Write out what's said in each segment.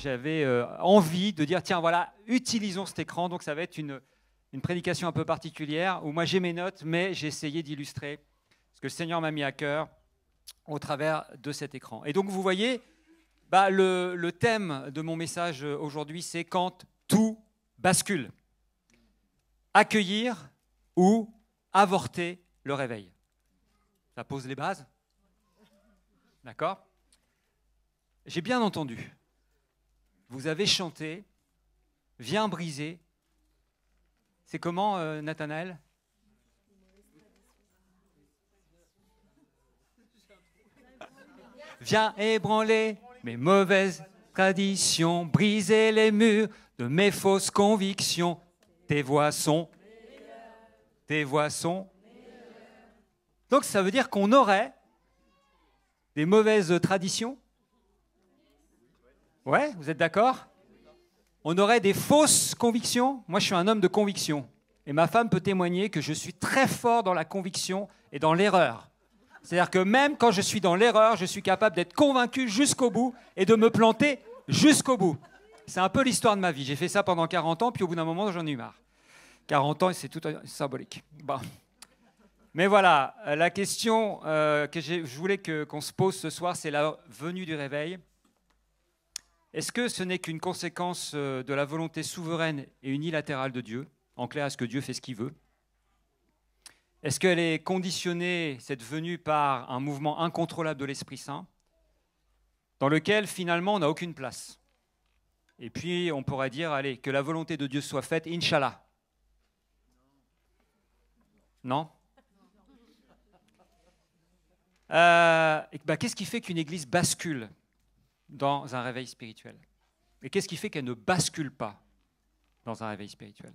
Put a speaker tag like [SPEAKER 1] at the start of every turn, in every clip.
[SPEAKER 1] j'avais envie de dire, tiens, voilà, utilisons cet écran. Donc, ça va être une prédication un peu particulière où moi, j'ai mes notes, mais j'ai essayé d'illustrer ce que le Seigneur m'a mis à cœur au travers de cet écran. Et donc, vous voyez, le thème de mon message aujourd'hui, c'est quand tout bascule. Accueillir ou avorter le réveil. Ça pose les bases. D'accord ? J'ai bien entendu. Vous avez chanté « Viens briser ». C'est comment, Nathanaël ? Viens ébranler mes mauvaises traditions, briser les murs de mes fausses convictions. Tes voix sont. Donc ça veut dire qu'on aurait des mauvaises traditions. Ouais, vous êtes d'accord ? On aurait des fausses convictions. Moi, je suis un homme de conviction. Et ma femme peut témoigner que je suis très fort dans la conviction et dans l'erreur. C'est-à-dire que même quand je suis dans l'erreur, je suis capable d'être convaincu jusqu'au bout et de me planter jusqu'au bout. C'est un peu l'histoire de ma vie. J'ai fait ça pendant 40 ans, puis au bout d'un moment, j'en ai eu marre. 40 ans, c'est tout symbolique. Bon. Mais voilà, la question que je voulais qu'on se pose ce soir, c'est la venue du réveil. Est-ce que ce n'est qu'une conséquence de la volonté souveraine et unilatérale de Dieu ? En clair, est-ce que Dieu fait ce qu'il veut ? Est-ce qu'elle est conditionnée, cette venue, par un mouvement incontrôlable de l'Esprit Saint, dans lequel finalement on n'a aucune place ? Et puis on pourrait dire, allez, que la volonté de Dieu soit faite, Inch'Allah. Non ? Qu'est-ce qui fait qu'une église bascule dans un réveil spirituel ? Et qu'est-ce qui fait qu'elle ne bascule pas dans un réveil spirituel ?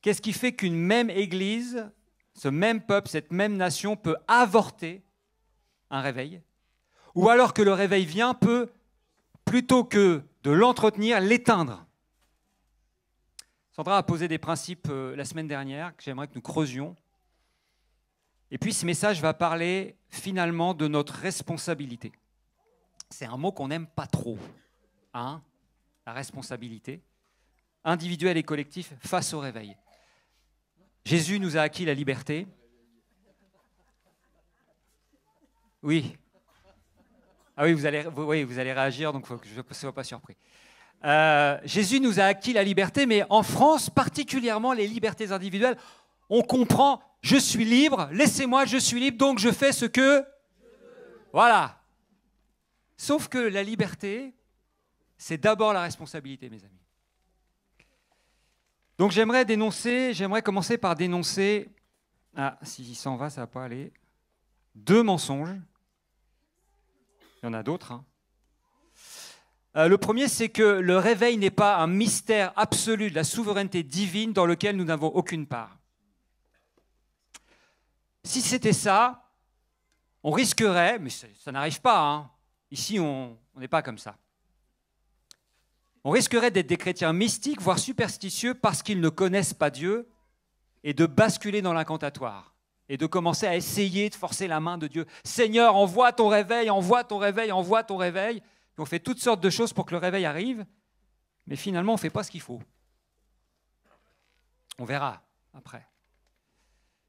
[SPEAKER 1] Qu'est-ce qui fait qu'une même église, ce même peuple, cette même nation peut avorter un réveil ? Ou alors que le réveil vient, peut, plutôt que de l'entretenir, l'éteindre ? Sandra a posé des principes la semaine dernière que j'aimerais que nous creusions. Et puis ce message va parler finalement de notre responsabilité. C'est un mot qu'on n'aime pas trop, hein, la responsabilité, individuelle et collective face au réveil. Jésus nous a acquis la liberté. Oui. Ah oui, vous allez réagir, donc faut que je ne sois pas surpris. Jésus nous a acquis la liberté, mais en France, particulièrement les libertés individuelles, on comprend, je suis libre, laissez-moi, je suis libre, donc je fais ce que... Voilà. Sauf que la liberté, c'est d'abord la responsabilité, mes amis. Donc j'aimerais commencer par dénoncer, s'il s'en va, ça ne va pas aller, 2 mensonges. Il y en a d'autres. Hein. Le premier, c'est que le réveil n'est pas un mystère absolu de la souveraineté divine dans lequel nous n'avons aucune part. Si c'était ça, on risquerait, mais ça n'arrive pas, hein. Ici on n'est pas comme ça. On risquerait d'être des chrétiens mystiques, voire superstitieux, parce qu'ils ne connaissent pas Dieu, et de basculer dans l'incantatoire, et de commencer à essayer de forcer la main de Dieu. Seigneur, envoie ton réveil, envoie ton réveil, envoie ton réveil. Et on fait toutes sortes de choses pour que le réveil arrive, mais finalement on ne fait pas ce qu'il faut. On verra après.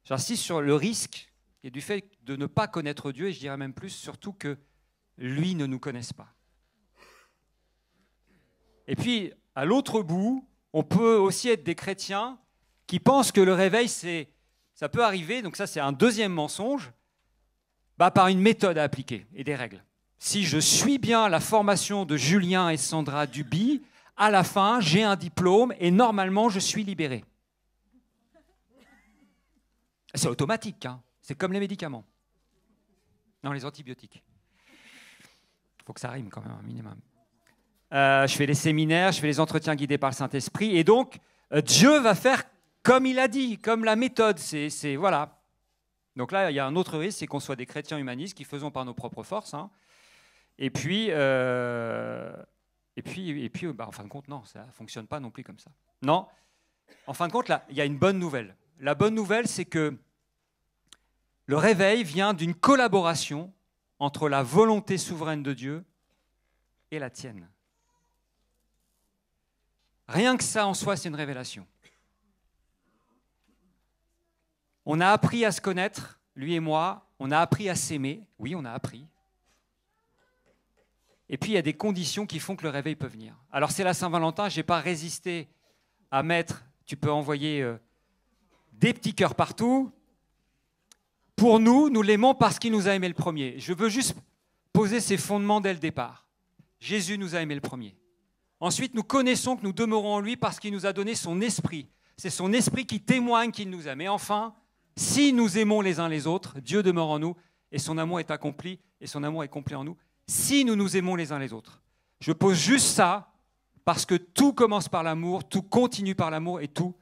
[SPEAKER 1] J'insiste sur le risque et du fait de ne pas connaître Dieu, et je dirais même plus, surtout que lui ne nous connaisse pas. Et puis, à l'autre bout, on peut aussi être des chrétiens qui pensent que le réveil, ça peut arriver, donc ça c'est un deuxième mensonge, par une méthode à appliquer et des règles. Si je suis bien la formation de Julien et Sandra Duby, à la fin, j'ai un diplôme et normalement, je suis libéré. C'est automatique, hein. C'est comme les médicaments. Non, les antibiotiques. Il faut que ça rime quand même, un minimum. Je fais les séminaires, je fais les entretiens guidés par le Saint-Esprit, et donc Dieu va faire comme il a dit, comme la méthode, c'est voilà. Donc là, il y a un autre risque, c'est qu'on soit des chrétiens humanistes qui faisons par nos propres forces, hein. Et puis, en fin de compte, non, ça ne fonctionne pas non plus comme ça. Non, en fin de compte, là, il y a une bonne nouvelle. La bonne nouvelle, c'est que le réveil vient d'une collaboration entre la volonté souveraine de Dieu et la tienne. Rien que ça en soi, c'est une révélation. On a appris à se connaître, lui et moi. On a appris à s'aimer. Oui, on a appris. Et puis, il y a des conditions qui font que le réveil peut venir. Alors, c'est la Saint-Valentin. Je n'ai pas résisté à mettre... Tu peux envoyer des petits cœurs partout. Pour nous, nous l'aimons parce qu'il nous a aimé le premier. Je veux juste poser ces fondements dès le départ. Jésus nous a aimé le premier. Ensuite, nous connaissons que nous demeurons en lui parce qu'il nous a donné son esprit. C'est son esprit qui témoigne qu'il nous aime. Et enfin, si nous aimons les uns les autres, Dieu demeure en nous et son amour est accompli et son amour est complet en nous. Si nous nous aimons les uns les autres. Je pose juste ça parce que tout commence par l'amour, tout continue par l'amour et tout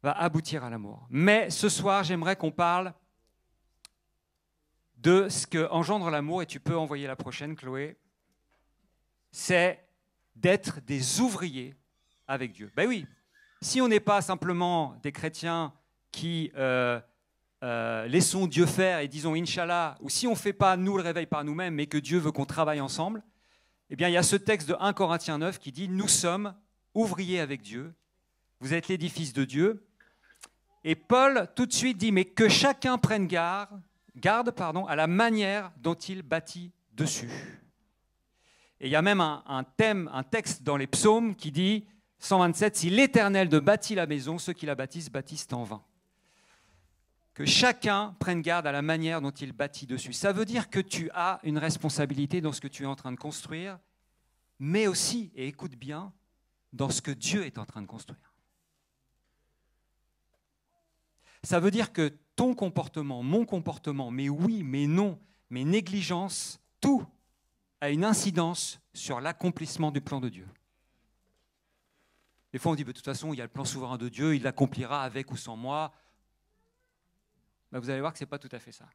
[SPEAKER 1] va aboutir à l'amour. Mais ce soir, j'aimerais qu'on parle de ce que engendre l'amour, et tu peux envoyer la prochaine, Chloé. C'est d'être des ouvriers avec Dieu. Ben oui, si on n'est pas simplement des chrétiens qui laissons Dieu faire et disons Inch'Allah, ou si on ne fait pas nous le réveil par nous-mêmes, mais que Dieu veut qu'on travaille ensemble, eh bien il y a ce texte de 1 Corinthiens 9 qui dit « Nous sommes ouvriers avec Dieu, vous êtes l'édifice de Dieu ». Et Paul tout de suite dit « Mais que chacun prenne garde à la manière dont il bâtit dessus ». Et il y a même un texte dans les psaumes qui dit, 127, « Si l'Éternel de bâtit la maison, ceux qui la bâtissent en vain ». Que chacun prenne garde à la manière dont il bâtit dessus. Ça veut dire que tu as une responsabilité dans ce que tu es en train de construire, mais aussi, et écoute bien, dans ce que Dieu est en train de construire. Ça veut dire que ton comportement, mon comportement, mes oui, mes non, mes négligences, tout a une incidence sur l'accomplissement du plan de Dieu. Des fois, on dit, de toute façon, il y a le plan souverain de Dieu, il l'accomplira avec ou sans moi. Ben, vous allez voir que ce n'est pas tout à fait ça.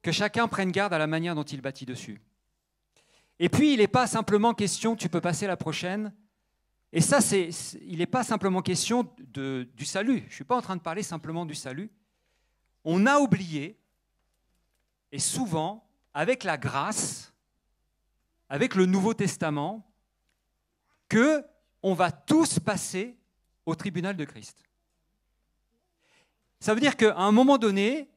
[SPEAKER 1] Que chacun prenne garde à la manière dont il bâtit dessus. Et puis, il n'est pas simplement question, tu peux passer la prochaine, et ça, il n'est pas simplement question du salut. Je ne suis pas en train de parler simplement du salut. On a oublié, et souvent, avec la grâce, avec le Nouveau Testament, qu'on va tous passer au tribunal de Christ. Ça veut dire qu'à un moment donné,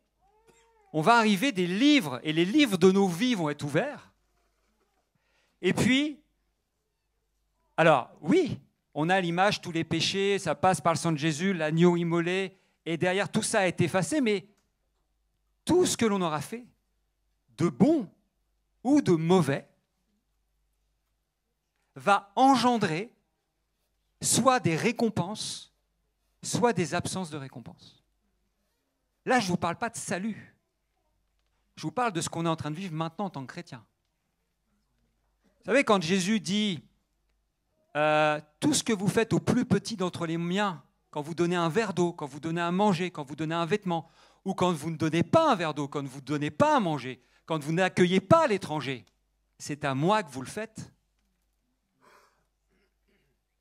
[SPEAKER 1] on va arriver des livres, et les livres de nos vies vont être ouverts. Et puis, alors oui, on a l'image, tous les péchés, ça passe par le sang de Jésus, l'agneau immolé, et derrière tout ça a été effacé, mais tout ce que l'on aura fait, de bon ou de mauvais, va engendrer soit des récompenses, soit des absences de récompenses. Là, je ne vous parle pas de salut. Je vous parle de ce qu'on est en train de vivre maintenant en tant que chrétien. Vous savez, quand Jésus dit tout ce que vous faites au plus petit d'entre les miens, quand vous donnez un verre d'eau, quand vous donnez à manger, quand vous donnez un vêtement, ou quand vous ne donnez pas un verre d'eau, quand vous ne donnez pas à manger, quand vous n'accueillez pas l'étranger, c'est à moi que vous le faites.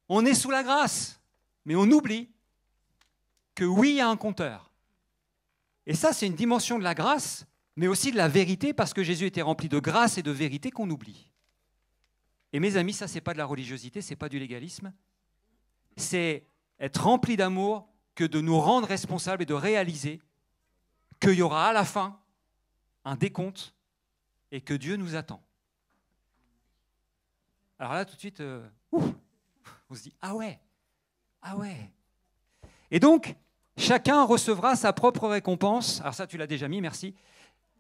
[SPEAKER 1] On est sous la grâce, mais on oublie que oui, il y a un compteur. Et ça, c'est une dimension de la grâce, mais aussi de la vérité, parce que Jésus était rempli de grâce et de vérité qu'on oublie. Et mes amis, ça, ce n'est pas de la religiosité, ce n'est pas du légalisme. C'est être rempli d'amour que de nous rendre responsables et de réaliser qu'il y aura à la fin un décompte et que Dieu nous attend. Alors là, tout de suite, on se dit, ah ouais. Et donc, chacun recevra sa propre récompense. Alors ça, tu l'as déjà mis, merci.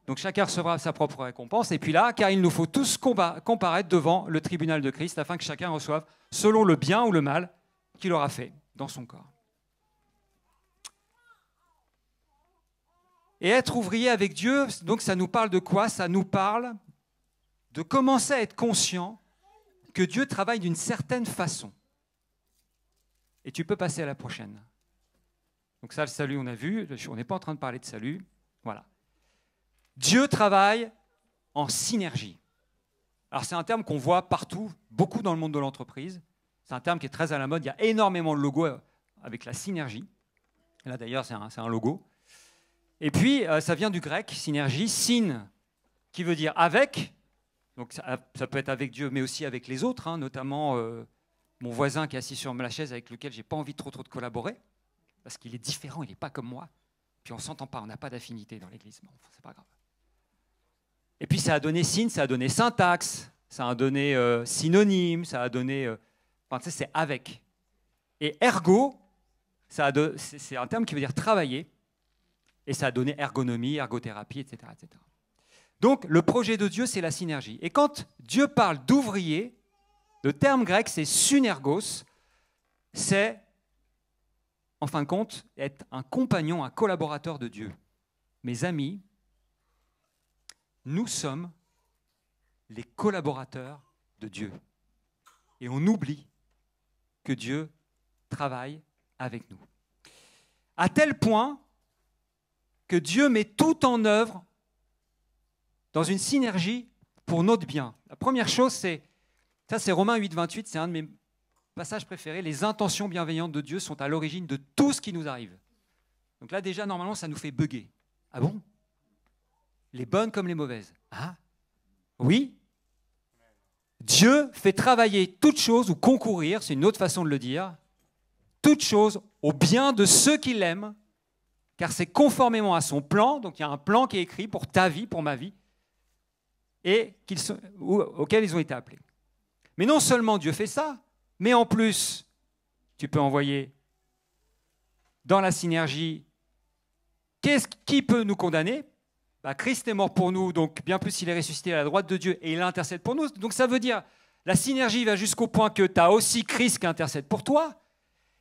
[SPEAKER 1] Donc chacun recevra sa propre récompense. Et puis là, car il nous faut tous comparaître devant le tribunal de Christ afin que chacun reçoive selon le bien ou le mal qu'il aura fait dans son corps. Et être ouvrier avec Dieu, donc ça nous parle de quoi? Ça nous parle de commencer à être conscient que Dieu travaille d'une certaine façon. Et tu peux passer à la prochaine. Donc ça, le salut, on a vu. On n'est pas en train de parler de salut. Voilà. Dieu travaille en synergie. Alors c'est un terme qu'on voit partout, beaucoup dans le monde de l'entreprise. C'est un terme qui est très à la mode. Il y a énormément de logos avec la synergie. Et là d'ailleurs, c'est un logo. Et puis, ça vient du grec, synergie, syn, qui veut dire avec, Donc ça peut être avec Dieu, mais aussi avec les autres, hein, notamment mon voisin qui est assis sur la chaise avec lequel j'ai pas envie trop de collaborer, parce qu'il est différent, il n'est pas comme moi. Puis on ne s'entend pas, on n'a pas d'affinité dans l'Église. Bon, c'est pas grave. Et puis ça a donné signe, ça a donné syntaxe, ça a donné synonyme, ça a donné... enfin, tu sais, c'est avec. Et ergo, c'est un terme qui veut dire travailler, et ça a donné ergonomie, ergothérapie, etc., etc. Donc, le projet de Dieu, c'est la synergie. Et quand Dieu parle d'ouvrier, le terme grec, c'est synergos, c'est, en fin de compte, être un compagnon, un collaborateur de Dieu. Mes amis, nous sommes les collaborateurs de Dieu. Et on oublie que Dieu travaille avec nous. À tel point que Dieu met tout en œuvre dans une synergie pour notre bien. La première chose, c'est Romains 8, 28, c'est un de mes passages préférés. Les intentions bienveillantes de Dieu sont à l'origine de tout ce qui nous arrive. Donc là, déjà, normalement, ça nous fait bugger. Ah bon? Les bonnes comme les mauvaises. Ah oui? Dieu fait travailler toute chose, ou concourir, c'est une autre façon de le dire, toute chose au bien de ceux qui l'aiment, car c'est conformément à son plan, donc il y a un plan qui est écrit pour ta vie, pour ma vie, et auquel ils ont été appelés. Mais non seulement Dieu fait ça, mais en plus, tu peux envoyer dans la synergie, qui peut nous condamner? Christ est mort pour nous, donc bien plus il est ressuscité à la droite de Dieu et il intercède pour nous. Donc ça veut dire, la synergie va jusqu'au point que tu as aussi Christ qui intercède pour toi.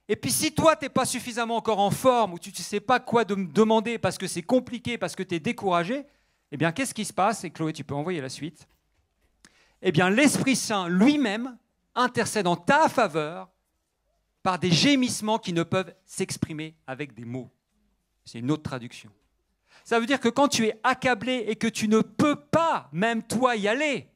[SPEAKER 1] Et puis si toi, tu n'es pas suffisamment encore en forme, ou tu ne sais pas quoi demander parce que c'est compliqué, parce que tu es découragé, eh bien qu'est-ce qui se passe? Et Chloé, tu peux envoyer la suite. Eh bien l'Esprit Saint lui-même intercède en ta faveur par des gémissements qui ne peuvent s'exprimer avec des mots. C'est une autre traduction. Ça veut dire que quand tu es accablé et que tu ne peux pas, même toi, y aller,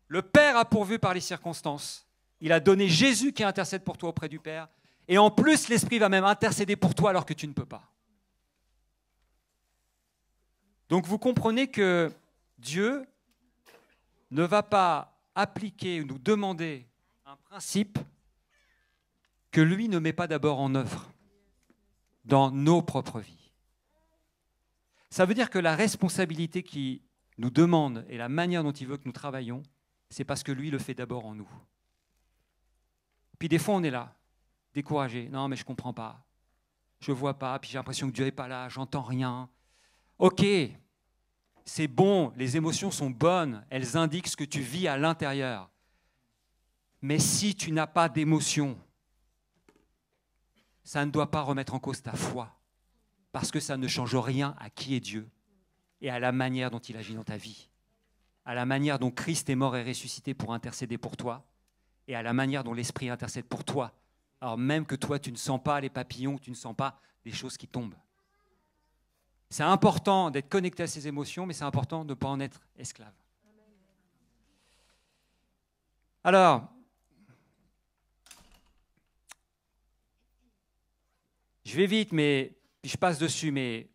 [SPEAKER 1] le Père a pourvu par les circonstances. Il a donné Jésus qui intercède pour toi auprès du Père. Et en plus, l'Esprit va même intercéder pour toi alors que tu ne peux pas. Donc vous comprenez que Dieu ne va pas appliquer ou nous demander un principe que lui ne met pas d'abord en œuvre dans nos propres vies. Ça veut dire que la responsabilité qu'il nous demande et la manière dont il veut que nous travaillions, c'est parce que lui le fait d'abord en nous. Puis des fois on est là, découragé. Non mais je ne comprends pas, je ne vois pas, puis j'ai l'impression que Dieu n'est pas là, j'entends rien. Ok, c'est bon, les émotions sont bonnes, elles indiquent ce que tu vis à l'intérieur. Mais si tu n'as pas d'émotion, ça ne doit pas remettre en cause ta foi. Parce que ça ne change rien à qui est Dieu et à la manière dont il agit dans ta vie, à la manière dont Christ est mort et ressuscité pour intercéder pour toi et à la manière dont l'Esprit intercède pour toi, alors même que toi tu ne sens pas les papillons, tu ne sens pas des choses qui tombent. C'est important d'être connecté à ses émotions, mais c'est important de ne pas en être esclave. Alors, je vais vite, mais puis je passe dessus, mais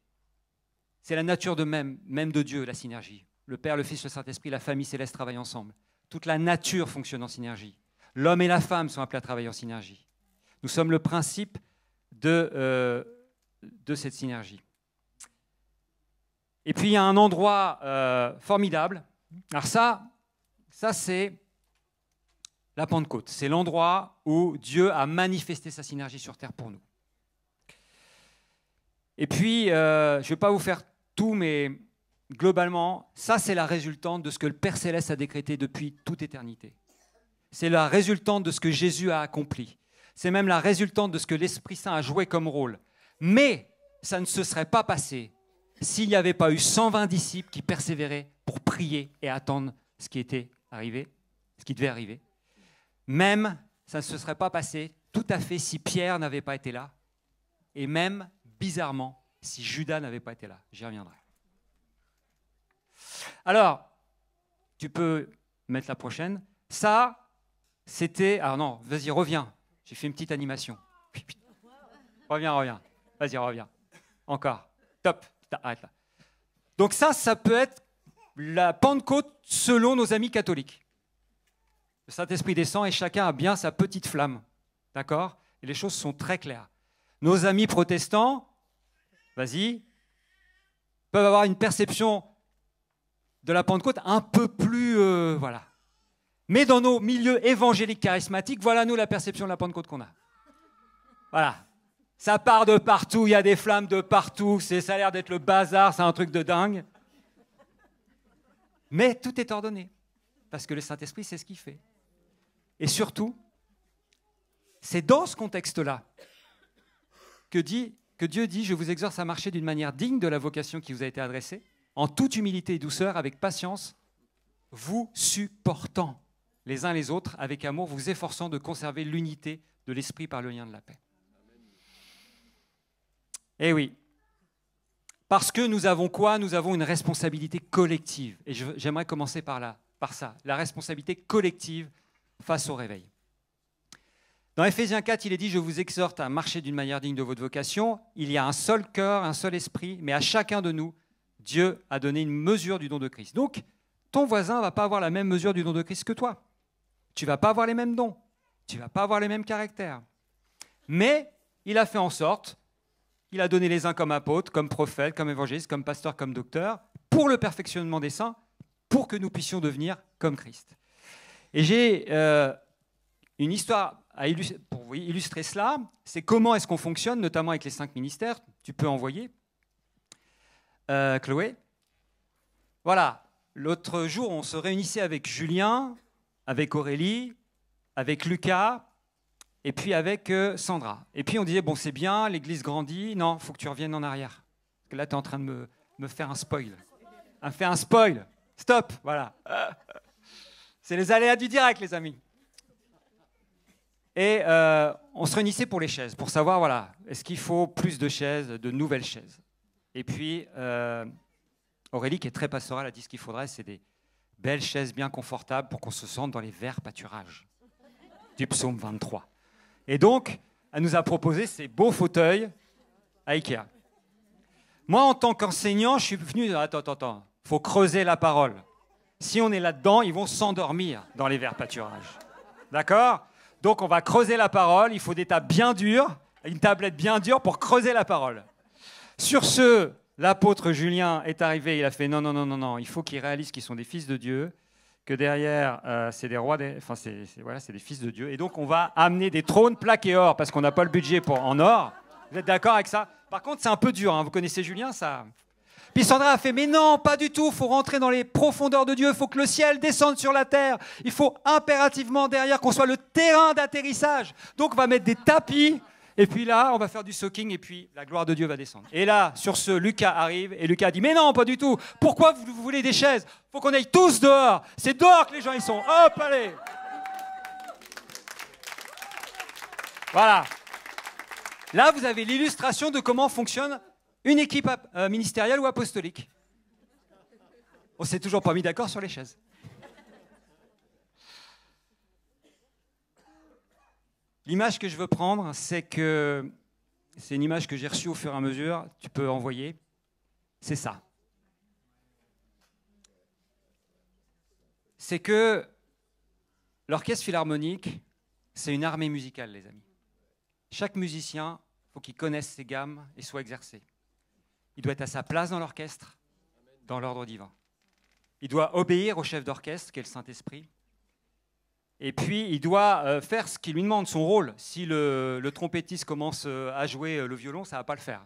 [SPEAKER 1] c'est la nature même de Dieu, la synergie. Le Père, le Fils, le Saint-Esprit, la famille céleste travaillent ensemble. Toute la nature fonctionne en synergie. L'homme et la femme sont appelés à travailler en synergie. Nous sommes le principe de cette synergie. Et puis il y a un endroit formidable. Alors ça c'est la Pentecôte. C'est l'endroit où Dieu a manifesté sa synergie sur terre pour nous. Et puis, je ne vais pas vous faire tout, mais globalement, ça c'est la résultante de ce que le Père Céleste a décrété depuis toute éternité. C'est la résultante de ce que Jésus a accompli. C'est même la résultante de ce que l'Esprit Saint a joué comme rôle. Mais ça ne se serait pas passé s'il n'y avait pas eu 120 disciples qui persévéraient pour prier et attendre ce qui était arrivé, ce qui devait arriver. Même, ça ne se serait pas passé tout à fait si Pierre n'avait pas été là. Et même, bizarrement, si Judas n'avait pas été là. J'y reviendrai. Alors, tu peux mettre la prochaine. Ça, c'était... Ah non, vas-y, reviens. J'ai fait une petite animation. Reviens. Vas-y, reviens. Encore. Top. Arrête là. Donc ça peut être la Pentecôte selon nos amis catholiques. Le Saint-Esprit descend et chacun a bien sa petite flamme. D'accord? Et les choses sont très claires. Nos amis protestants, vas-y, peuvent avoir une perception de la Pentecôte un peu plus... voilà. Mais dans nos milieux évangéliques charismatiques, voilà nous la perception de la Pentecôte qu'on a. Voilà. Ça part de partout, il y a des flammes de partout, ça a l'air d'être le bazar, c'est un truc de dingue. Mais tout est ordonné, parce que le Saint-Esprit, c'est ce qu'il fait. Et surtout, c'est dans ce contexte-là que Dieu dit « Je vous exhorte à marcher d'une manière digne de la vocation qui vous a été adressée, en toute humilité et douceur, avec patience, vous supportant les uns les autres, avec amour, vous efforçant de conserver l'unité de l'esprit par le lien de la paix. » Eh oui, parce que nous avons quoi? Nous avons une responsabilité collective. Et j'aimerais commencer par ça, la responsabilité collective face au réveil. Dans Éphésiens 4, il est dit « Je vous exhorte à marcher d'une manière digne de votre vocation. Il y a un seul cœur, un seul esprit, mais à chacun de nous, Dieu a donné une mesure du don de Christ. » Donc, ton voisin ne va pas avoir la même mesure du don de Christ que toi. Tu ne vas pas avoir les mêmes dons. Tu ne vas pas avoir les mêmes caractères. Mais il a fait en sorte, il a donné les uns comme apôtres, comme prophètes, comme évangélistes, comme pasteurs, comme docteurs, pour le perfectionnement des saints, pour que nous puissions devenir comme Christ. Et j'ai une histoire pour vous illustrer cela, c'est comment est-ce qu'on fonctionne, notamment avec les 5 ministères. Tu peux envoyer. Chloé. Voilà, l'autre jour, on se réunissait avec Julien, avec Aurélie, avec Lucas, et puis avec Sandra. Et puis on disait, bon, c'est bien, l'église grandit, non, il faut que tu reviennes en arrière. Parce que là, tu es en train de me faire un spoil. Fais un spoil. Stop, voilà. C'est les aléas du direct, les amis. Et on se réunissait pour les chaises, pour savoir, voilà, est-ce qu'il faut plus de chaises, de nouvelles chaises. Et puis, Aurélie, qui est très pastorale, a dit ce qu'il faudrait, c'est des belles chaises bien confortables pour qu'on se sente dans les verts pâturages du psaume 23. Et donc, elle nous a proposé ces beaux fauteuils à Ikea. Moi, en tant qu'enseignant, je suis venu... Attends, il faut creuser la parole. Si on est là-dedans, ils vont s'endormir dans les verts pâturages. D'accord ? Donc, on va creuser la parole. Il faut des tables bien dures, une tablette bien dure pour creuser la parole. Sur ce, l'apôtre Julien est arrivé. Il a fait non. Il faut qu'ils réalisent qu'ils sont des fils de Dieu, que derrière, c'est des rois, c'est des fils de Dieu. Et donc, on va amener des trônes plaqués or parce qu'on n'a pas le budget en or. Vous êtes d'accord avec ça? Par contre, c'est un peu dur. Hein. Vous connaissez Julien, ça? Puis Sandra a fait, mais non, pas du tout, il faut rentrer dans les profondeurs de Dieu, il faut que le ciel descende sur la terre, il faut impérativement derrière qu'on soit le terrain d'atterrissage. Donc on va mettre des tapis, et puis là, on va faire du soaking, et puis la gloire de Dieu va descendre. Et là, sur ce, Lucas arrive, et Lucas dit, mais non, pas du tout, pourquoi vous voulez des chaises? Il faut qu'on aille tous dehors, c'est dehors que les gens y sont, hop, allez. Voilà. Là, vous avez l'illustration de comment fonctionne une équipe ministérielle ou apostolique. On s'est toujours pas mis d'accord sur les chaises. L'image que je veux prendre, c'est une image que j'ai reçue au fur et à mesure, tu peux envoyer, c'est ça. C'est que l'orchestre philharmonique, c'est une armée musicale, les amis. Chaque musicien, il faut qu'il connaisse ses gammes et soit exercé. Il doit être à sa place dans l'orchestre, dans l'ordre divin. Il doit obéir au chef d'orchestre, qui est le Saint-Esprit. Et puis, il doit faire ce qu'il lui demande, son rôle. Si le trompettiste commence à jouer le violon, ça ne va pas le faire.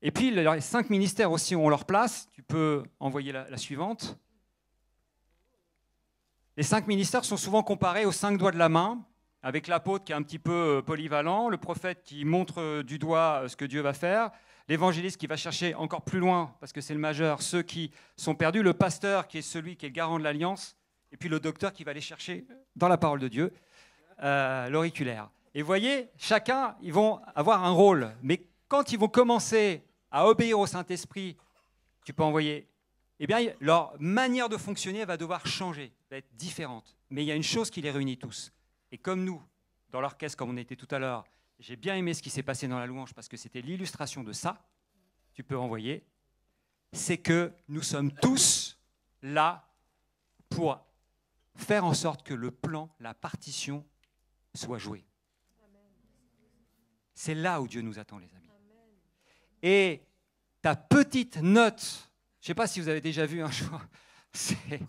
[SPEAKER 1] Et puis, les 5 ministères aussi ont leur place. Tu peux envoyer la suivante. Les 5 ministères sont souvent comparés aux 5 doigts de la main, avec l'apôtre qui est un petit peu polyvalent, le prophète qui montre du doigt ce que Dieu va faire, l'évangéliste qui va chercher encore plus loin, parce que c'est le majeur, ceux qui sont perdus, le pasteur qui est celui qui est le garant de l'alliance, et puis le docteur qui va aller chercher dans la parole de Dieu l'auriculaire. Et vous voyez, chacun, ils vont avoir un rôle, mais quand ils vont commencer à obéir au Saint-Esprit, tu peux envoyer, eh bien, leur manière de fonctionner va devoir changer, va être différente. Mais il y a une chose qui les réunit tous. Et comme nous, dans l'orchestre, comme on était tout à l'heure, j'ai bien aimé ce qui s'est passé dans la louange parce que c'était l'illustration de ça. Tu peux envoyer. c'est que nous sommes tous là pour faire en sorte que le plan, la partition soit jouée. C'est là où Dieu nous attend, les amis. Et ta petite note, je ne sais pas si vous avez déjà vu un jour, c'est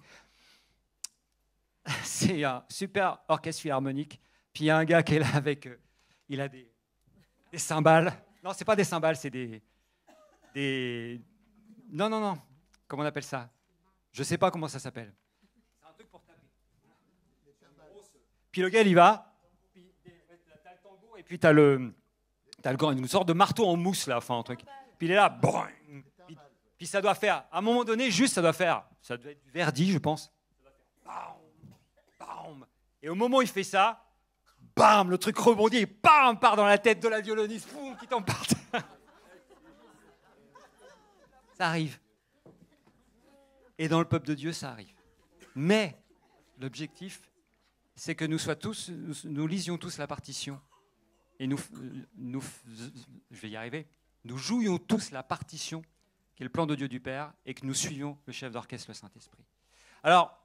[SPEAKER 1] un super orchestre philharmonique, puis il y a un gars qui est là avec, il a des cymbales. Non, ce n'est pas des cymbales, c'est des... Non, comment on appelle ça? Je ne sais pas comment ça s'appelle. C'est un truc pour taper. Puis le gars, il y va, puis tu as le tambour, et puis tu as une sorte de marteau en mousse, là, enfin un truc. Puis il est là, boing, puis ça doit faire, à un moment donné, ça doit être du Verdi, je pense. Ça doit faire bam, bam. Et au moment où il fait ça, bam, le truc rebondit et bam, part dans la tête de la violoniste, boum, qui tombe par terre. Ça arrive. Et dans le peuple de Dieu, ça arrive. Mais l'objectif, c'est que nous lisions tous la partition. Et je vais y arriver, nous jouions tous la partition qui est le plan de Dieu du Père et que nous suivions le chef d'orchestre, le Saint-Esprit. Alors,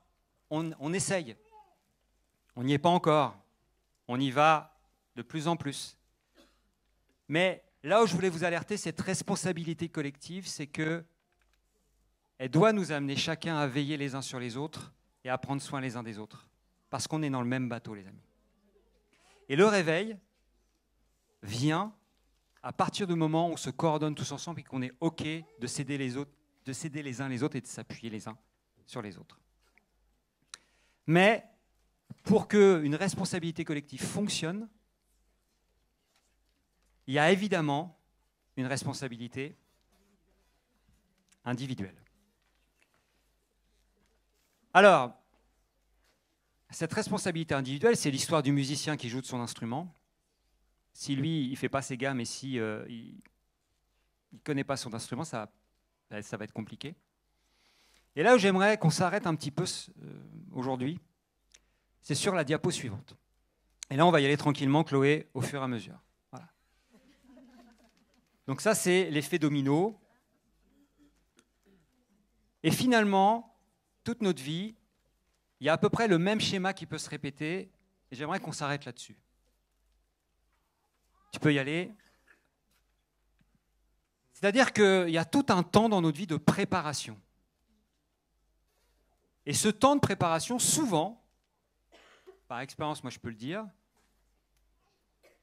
[SPEAKER 1] on essaye. On n'y est pas encore. On y va de plus en plus. Mais là où je voulais vous alerter, cette responsabilité collective, c'est que elle doit nous amener chacun à veiller les uns sur les autres et à prendre soin les uns des autres. Parce qu'on est dans le même bateau, les amis. Et le réveil vient à partir du moment où on se coordonne tous ensemble et qu'on est OK de s'aider les uns les autres et de s'appuyer les uns sur les autres. Mais pour qu'une responsabilité collective fonctionne, il y a évidemment une responsabilité individuelle. Alors, cette responsabilité individuelle, c'est l'histoire du musicien qui joue de son instrument. Si lui, il ne fait pas ses gammes et si il ne connaît pas son instrument, ça va être compliqué. Et là où j'aimerais qu'on s'arrête un petit peu aujourd'hui, c'est sur la diapo suivante. Et là, on va y aller tranquillement, Chloé, au fur et à mesure. Voilà. Donc ça, c'est l'effet domino. Et finalement, toute notre vie, il y a à peu près le même schéma qui peut se répéter, et j'aimerais qu'on s'arrête là-dessus. Tu peux y aller. C'est-à-dire qu'il y a tout un temps dans notre vie de préparation. Et ce temps de préparation, souvent, par expérience, moi je peux le dire,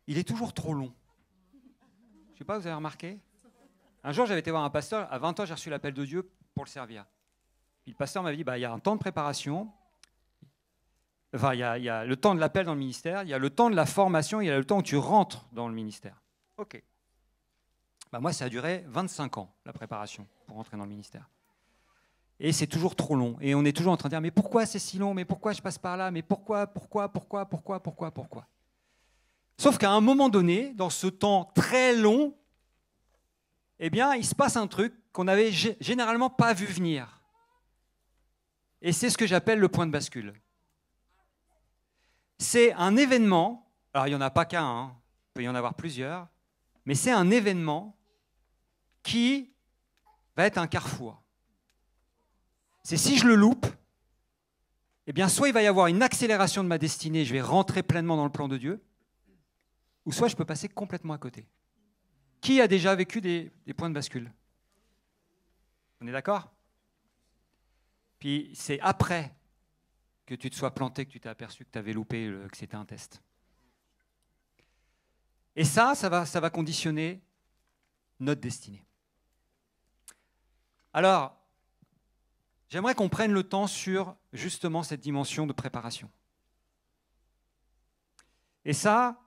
[SPEAKER 1] il est toujours trop long. Je ne sais pas, vous avez remarqué? Un jour, j'avais été voir un pasteur, à 20 ans, j'ai reçu l'appel de Dieu pour le servir. Puis le pasteur m'avait dit, il y a un temps de préparation, enfin, il y a le temps de l'appel dans le ministère, il y a le temps de la formation, il y a le temps où tu rentres dans le ministère. Ok. Moi, ça a duré 25 ans, la préparation, pour rentrer dans le ministère. Et c'est toujours trop long. Et on est toujours en train de dire, mais pourquoi c'est si long? Mais pourquoi je passe par là? Mais pourquoi? Sauf qu'à un moment donné, dans ce temps très long, eh bien, il se passe un truc qu'on n'avait généralement pas vu venir. Et c'est ce que j'appelle le point de bascule. C'est un événement, alors il n'y en a pas qu'un, hein, il peut y en avoir plusieurs, mais c'est un événement qui va être un carrefour. C'est si je le loupe, eh bien soit il va y avoir une accélération de ma destinée, je vais rentrer pleinement dans le plan de Dieu, ou soit je peux passer complètement à côté. Qui a déjà vécu des points de bascule? On est d'accord? Puis c'est après que tu te sois planté, que tu t'es aperçu que tu avais loupé, que c'était un test. Et ça va conditionner notre destinée. Alors, j'aimerais qu'on prenne le temps sur justement cette dimension de préparation. Et ça,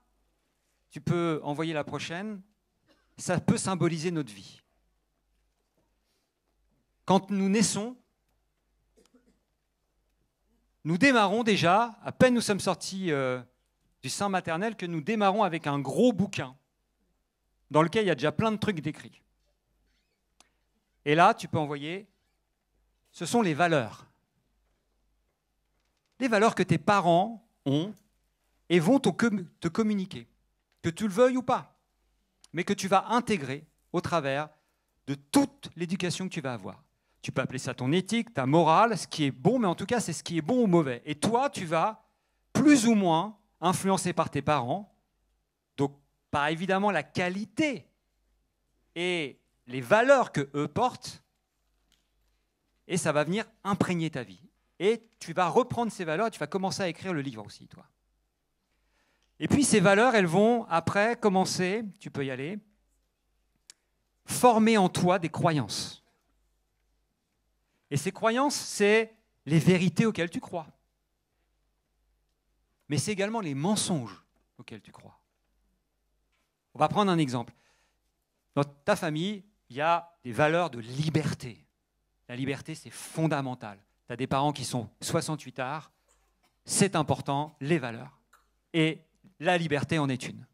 [SPEAKER 1] tu peux envoyer la prochaine, ça peut symboliser notre vie. Quand nous naissons, nous démarrons déjà, à peine nous sommes sortis du sein maternel, que nous démarrons avec un gros bouquin dans lequel il y a déjà plein de trucs décrits. Et là, tu peux envoyer, ce sont les valeurs. Les valeurs que tes parents ont et vont te communiquer, que tu le veuilles ou pas, mais que tu vas intégrer au travers de toute l'éducation que tu vas avoir. Tu peux appeler ça ton éthique, ta morale, ce qui est bon, mais en tout cas, c'est ce qui est bon ou mauvais. Et toi, tu vas plus ou moins influencé par tes parents, donc par évidemment la qualité et les valeurs que eux portent, et ça va venir imprégner ta vie. Et tu vas reprendre ces valeurs et tu vas commencer à écrire le livre aussi, toi. Et puis ces valeurs, elles vont après commencer, tu peux y aller, former en toi des croyances. Et ces croyances, c'est les vérités auxquelles tu crois. Mais c'est également les mensonges auxquels tu crois. On va prendre un exemple. Dans ta famille, il y a des valeurs de liberté. La liberté, c'est fondamental. Tu as des parents qui sont 68 ards, c'est important, les valeurs. Et la liberté en est une.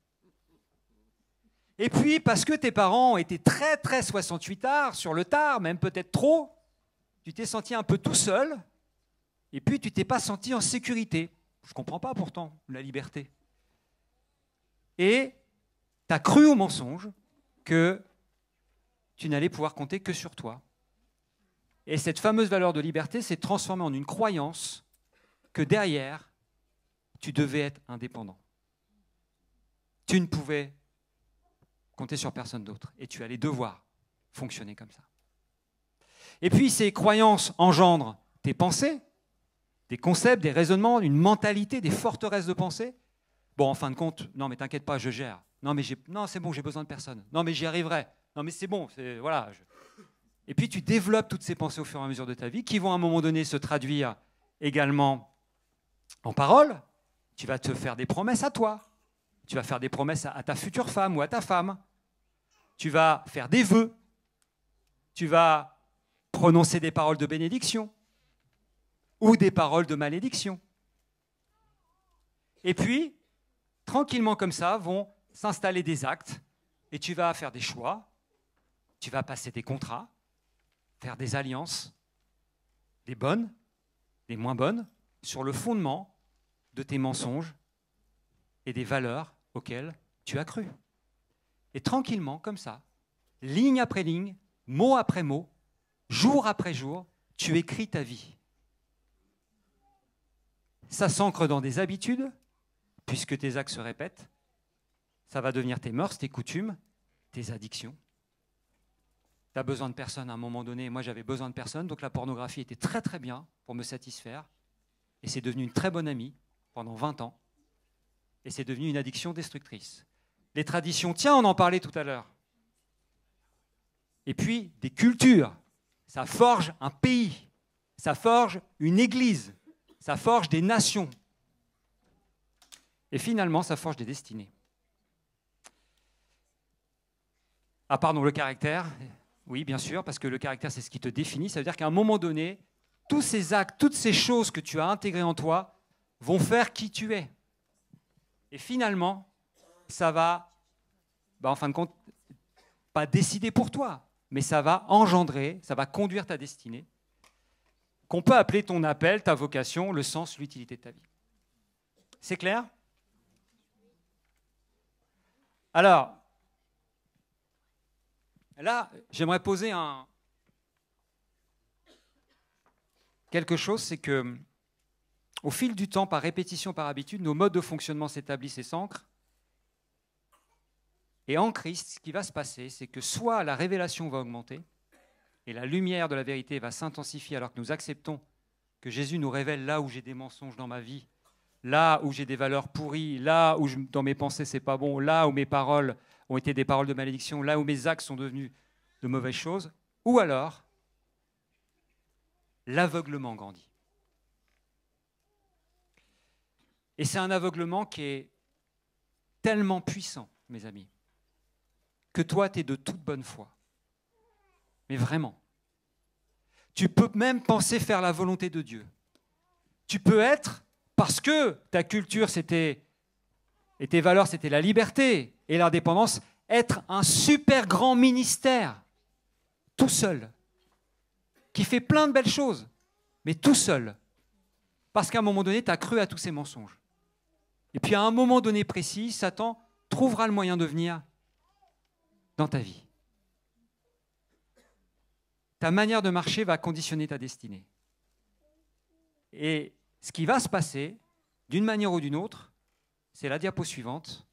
[SPEAKER 1] Et puis, parce que tes parents ont été très, très 68 ards, sur le tard, même peut-être trop, tu t'es senti un peu tout seul, et puis tu t'es pas senti en sécurité. Je ne comprends pas pourtant la liberté. Et tu as cru au mensonge que tu n'allais pouvoir compter que sur toi. Et cette fameuse valeur de liberté s'est transformée en une croyance que derrière, tu devais être indépendant. Tu ne pouvais compter sur personne d'autre et tu allais devoir fonctionner comme ça. Et puis ces croyances engendrent tes pensées, des concepts, des raisonnements, une mentalité, des forteresses de pensée. Bon, en fin de compte, non mais t'inquiète pas, je gère. Non mais non, c'est bon, j'ai besoin de personne. Non mais j'y arriverai. Non mais c'est bon, voilà. Et puis tu développes toutes ces pensées au fur et à mesure de ta vie qui vont à un moment donné se traduire également en paroles. Tu vas te faire des promesses à toi. Tu vas faire des promesses à ta future femme ou à ta femme. Tu vas faire des vœux. Tu vas prononcer des paroles de bénédiction ou des paroles de malédiction. Et puis, tranquillement comme ça, vont s'installer des actes et tu vas faire des choix, tu vas passer des contrats, faire des alliances, des bonnes, des moins bonnes, sur le fondement de tes mensonges et des valeurs auxquelles tu as cru. Et tranquillement, comme ça, ligne après ligne, mot après mot, jour après jour, tu écris ta vie. Ça s'ancre dans des habitudes, puisque tes actes se répètent. Ça va devenir tes mœurs, tes coutumes, tes addictions. Tu as besoin de personne à un moment donné. Moi, j'avais besoin de personne, donc la pornographie était très très bien pour me satisfaire. Et c'est devenu une très bonne amie pendant 20 ans. Et c'est devenu une addiction destructrice. Les traditions, tiens, on en parlait tout à l'heure. Et puis, des cultures. Ça forge un pays. Ça forge une église. Ça forge des nations. Et finalement, ça forge des destinées. Ah pardon, le caractère. Oui, bien sûr, parce que le caractère, c'est ce qui te définit. Ça veut dire qu'à un moment donné, tous ces actes, toutes ces choses que tu as intégrées en toi vont faire qui tu es. Et finalement, ça va, en fin de compte, pas décider pour toi, mais ça va engendrer, ça va conduire ta destinée, qu'on peut appeler ton appel, ta vocation, le sens, l'utilité de ta vie. C'est clair ? Alors, là, j'aimerais poser quelque chose, c'est que au fil du temps, par répétition, par habitude, nos modes de fonctionnement s'établissent et s'ancrent. Et en Christ, ce qui va se passer, c'est que soit la révélation va augmenter, et la lumière de la vérité va s'intensifier alors que nous acceptons que Jésus nous révèle là où j'ai des mensonges dans ma vie, là où j'ai des valeurs pourries, là où dans mes pensées c'est pas bon, là où mes paroles ont été des paroles de malédiction, là où mes actes sont devenus de mauvaises choses, ou alors l'aveuglement grandit. Et c'est un aveuglement qui est tellement puissant, mes amis, que toi, tu es de toute bonne foi. Mais vraiment. Tu peux même penser faire la volonté de Dieu. Tu peux être, parce que ta culture, et tes valeurs, c'était la liberté et l'indépendance, être un super grand ministère, tout seul, qui fait plein de belles choses, mais tout seul. Parce qu'à un moment donné, tu as cru à tous ces mensonges. Et puis à un moment donné précis, Satan trouvera le moyen de venir dans ta vie. ta manière de marcher va conditionner ta destinée. Et ce qui va se passer, d'une manière ou d'une autre, c'est la diapo suivante,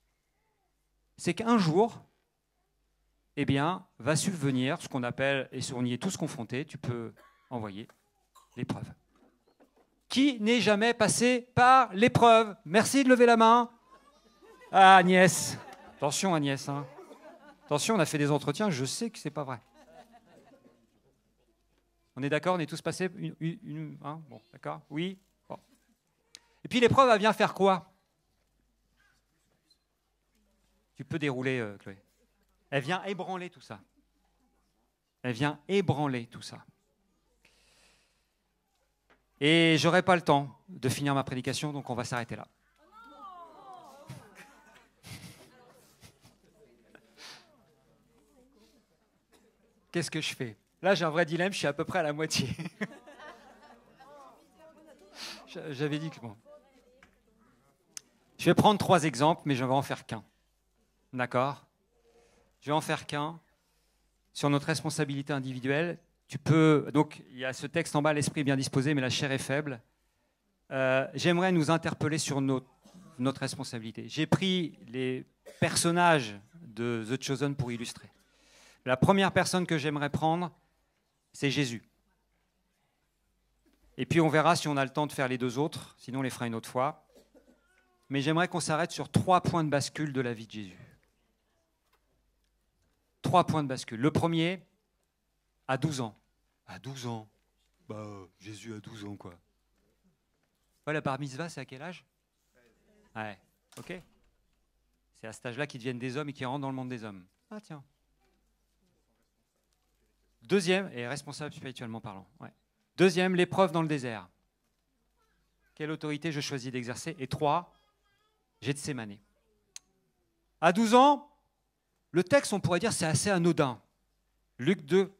[SPEAKER 1] c'est qu'un jour, eh bien, va subvenir ce qu'on appelle, et on y est tous confrontés, tu peux envoyer l'épreuve. Qui n'est jamais passé par l'épreuve? Merci de lever la main. Ah, Agnès. Attention, Agnès. Hein. Attention, on a fait des entretiens, je sais que ce n'est pas vrai. On est d'accord? On est tous passés hein? Bon, d'accord? Oui? Bon. Et puis l'épreuve, elle vient faire quoi? Tu peux dérouler, Chloé. Elle vient ébranler tout ça. Elle vient ébranler tout ça. Et je n'aurai pas le temps de finir ma prédication, donc on va s'arrêter là. Qu'est-ce que je fais? Là, j'ai un vrai dilemme, je suis à peu près à la moitié. J'avais dit que bon. Je vais prendre 3 exemples, mais je vais en faire qu'un. D'accord? Je vais en faire qu'un. Sur notre responsabilité individuelle, tu peux... Donc, il y a ce texte en bas, l'esprit est bien disposé, mais la chair est faible. J'aimerais nous interpeller sur notre responsabilité. J'ai pris les personnages de The Chosen pour illustrer. La première personne que j'aimerais prendre, c'est Jésus. Et puis on verra si on a le temps de faire les 2 autres, sinon on les fera une autre fois. Mais j'aimerais qu'on s'arrête sur 3 points de bascule de la vie de Jésus. 3 points de bascule. Le premier, à 12 ans. À 12 ans. Bah, Jésus a 12 ans, quoi. Ouais, la bar mitzvah, c'est à quel âge? Ouais, ok. C'est à cet âge-là qu'ils deviennent des hommes et qu'ils rentrent dans le monde des hommes. Ah, tiens. Deuxième, et responsable spirituellement parlant. Ouais. Deuxième, l'épreuve dans le désert. Quelle autorité je choisis d'exercer? Et 3, Gethsémane. À 12 ans, le texte, on pourrait dire, c'est assez anodin. Luc 2.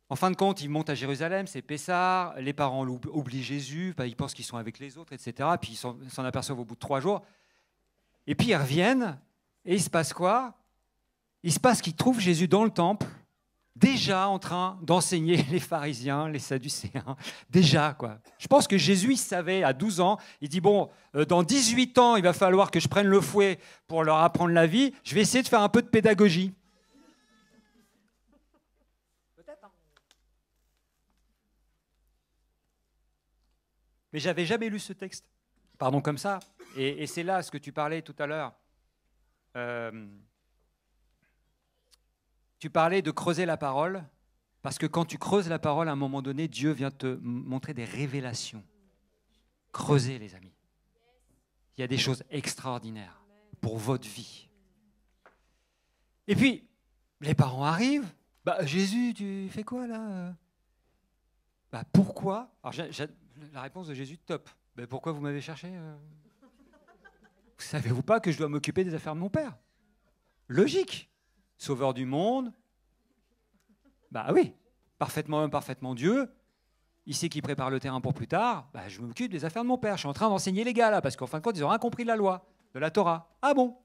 [SPEAKER 1] En fin de compte, ils montent à Jérusalem, c'est Pessah, les parents oublient Jésus, ils pensent qu'ils sont avec les autres, etc. Puis ils s'en aperçoivent au bout de 3 jours. Et puis ils reviennent, et il se passe quoi? Il se passe qu'ils trouvent Jésus dans le temple, déjà en train d'enseigner les pharisiens, les sadducéens, déjà quoi. Je pense que Jésus, il savait à 12 ans, il dit bon, dans 18 ans, il va falloir que je prenne le fouet pour leur apprendre la vie, je vais essayer de faire un peu de pédagogie. Peut-être, hein. Mais j'avais jamais lu ce texte, pardon, comme ça, et c'est là ce que tu parlais tout à l'heure. Tu parlais de creuser la parole, parce que quand tu creuses la parole, à un moment donné, Dieu vient te montrer des révélations. Creusez, les amis. Il y a des choses extraordinaires pour votre vie. Et puis, les parents arrivent. Bah, Jésus, tu fais quoi là? Bah, pourquoi? Alors, la réponse de Jésus, top. Bah, pourquoi vous m'avez cherché? Savez-vous pas que je dois m'occuper des affaires de mon père? Logique. Sauveur du monde, bah oui, parfaitement homme, parfaitement Dieu, il sait qu'il prépare le terrain pour plus tard, bah je m'occupe des affaires de mon père, je suis en train d'enseigner les gars là, parce qu'en fin de compte, ils n'ont rien compris de la loi, de la Torah. Ah bon?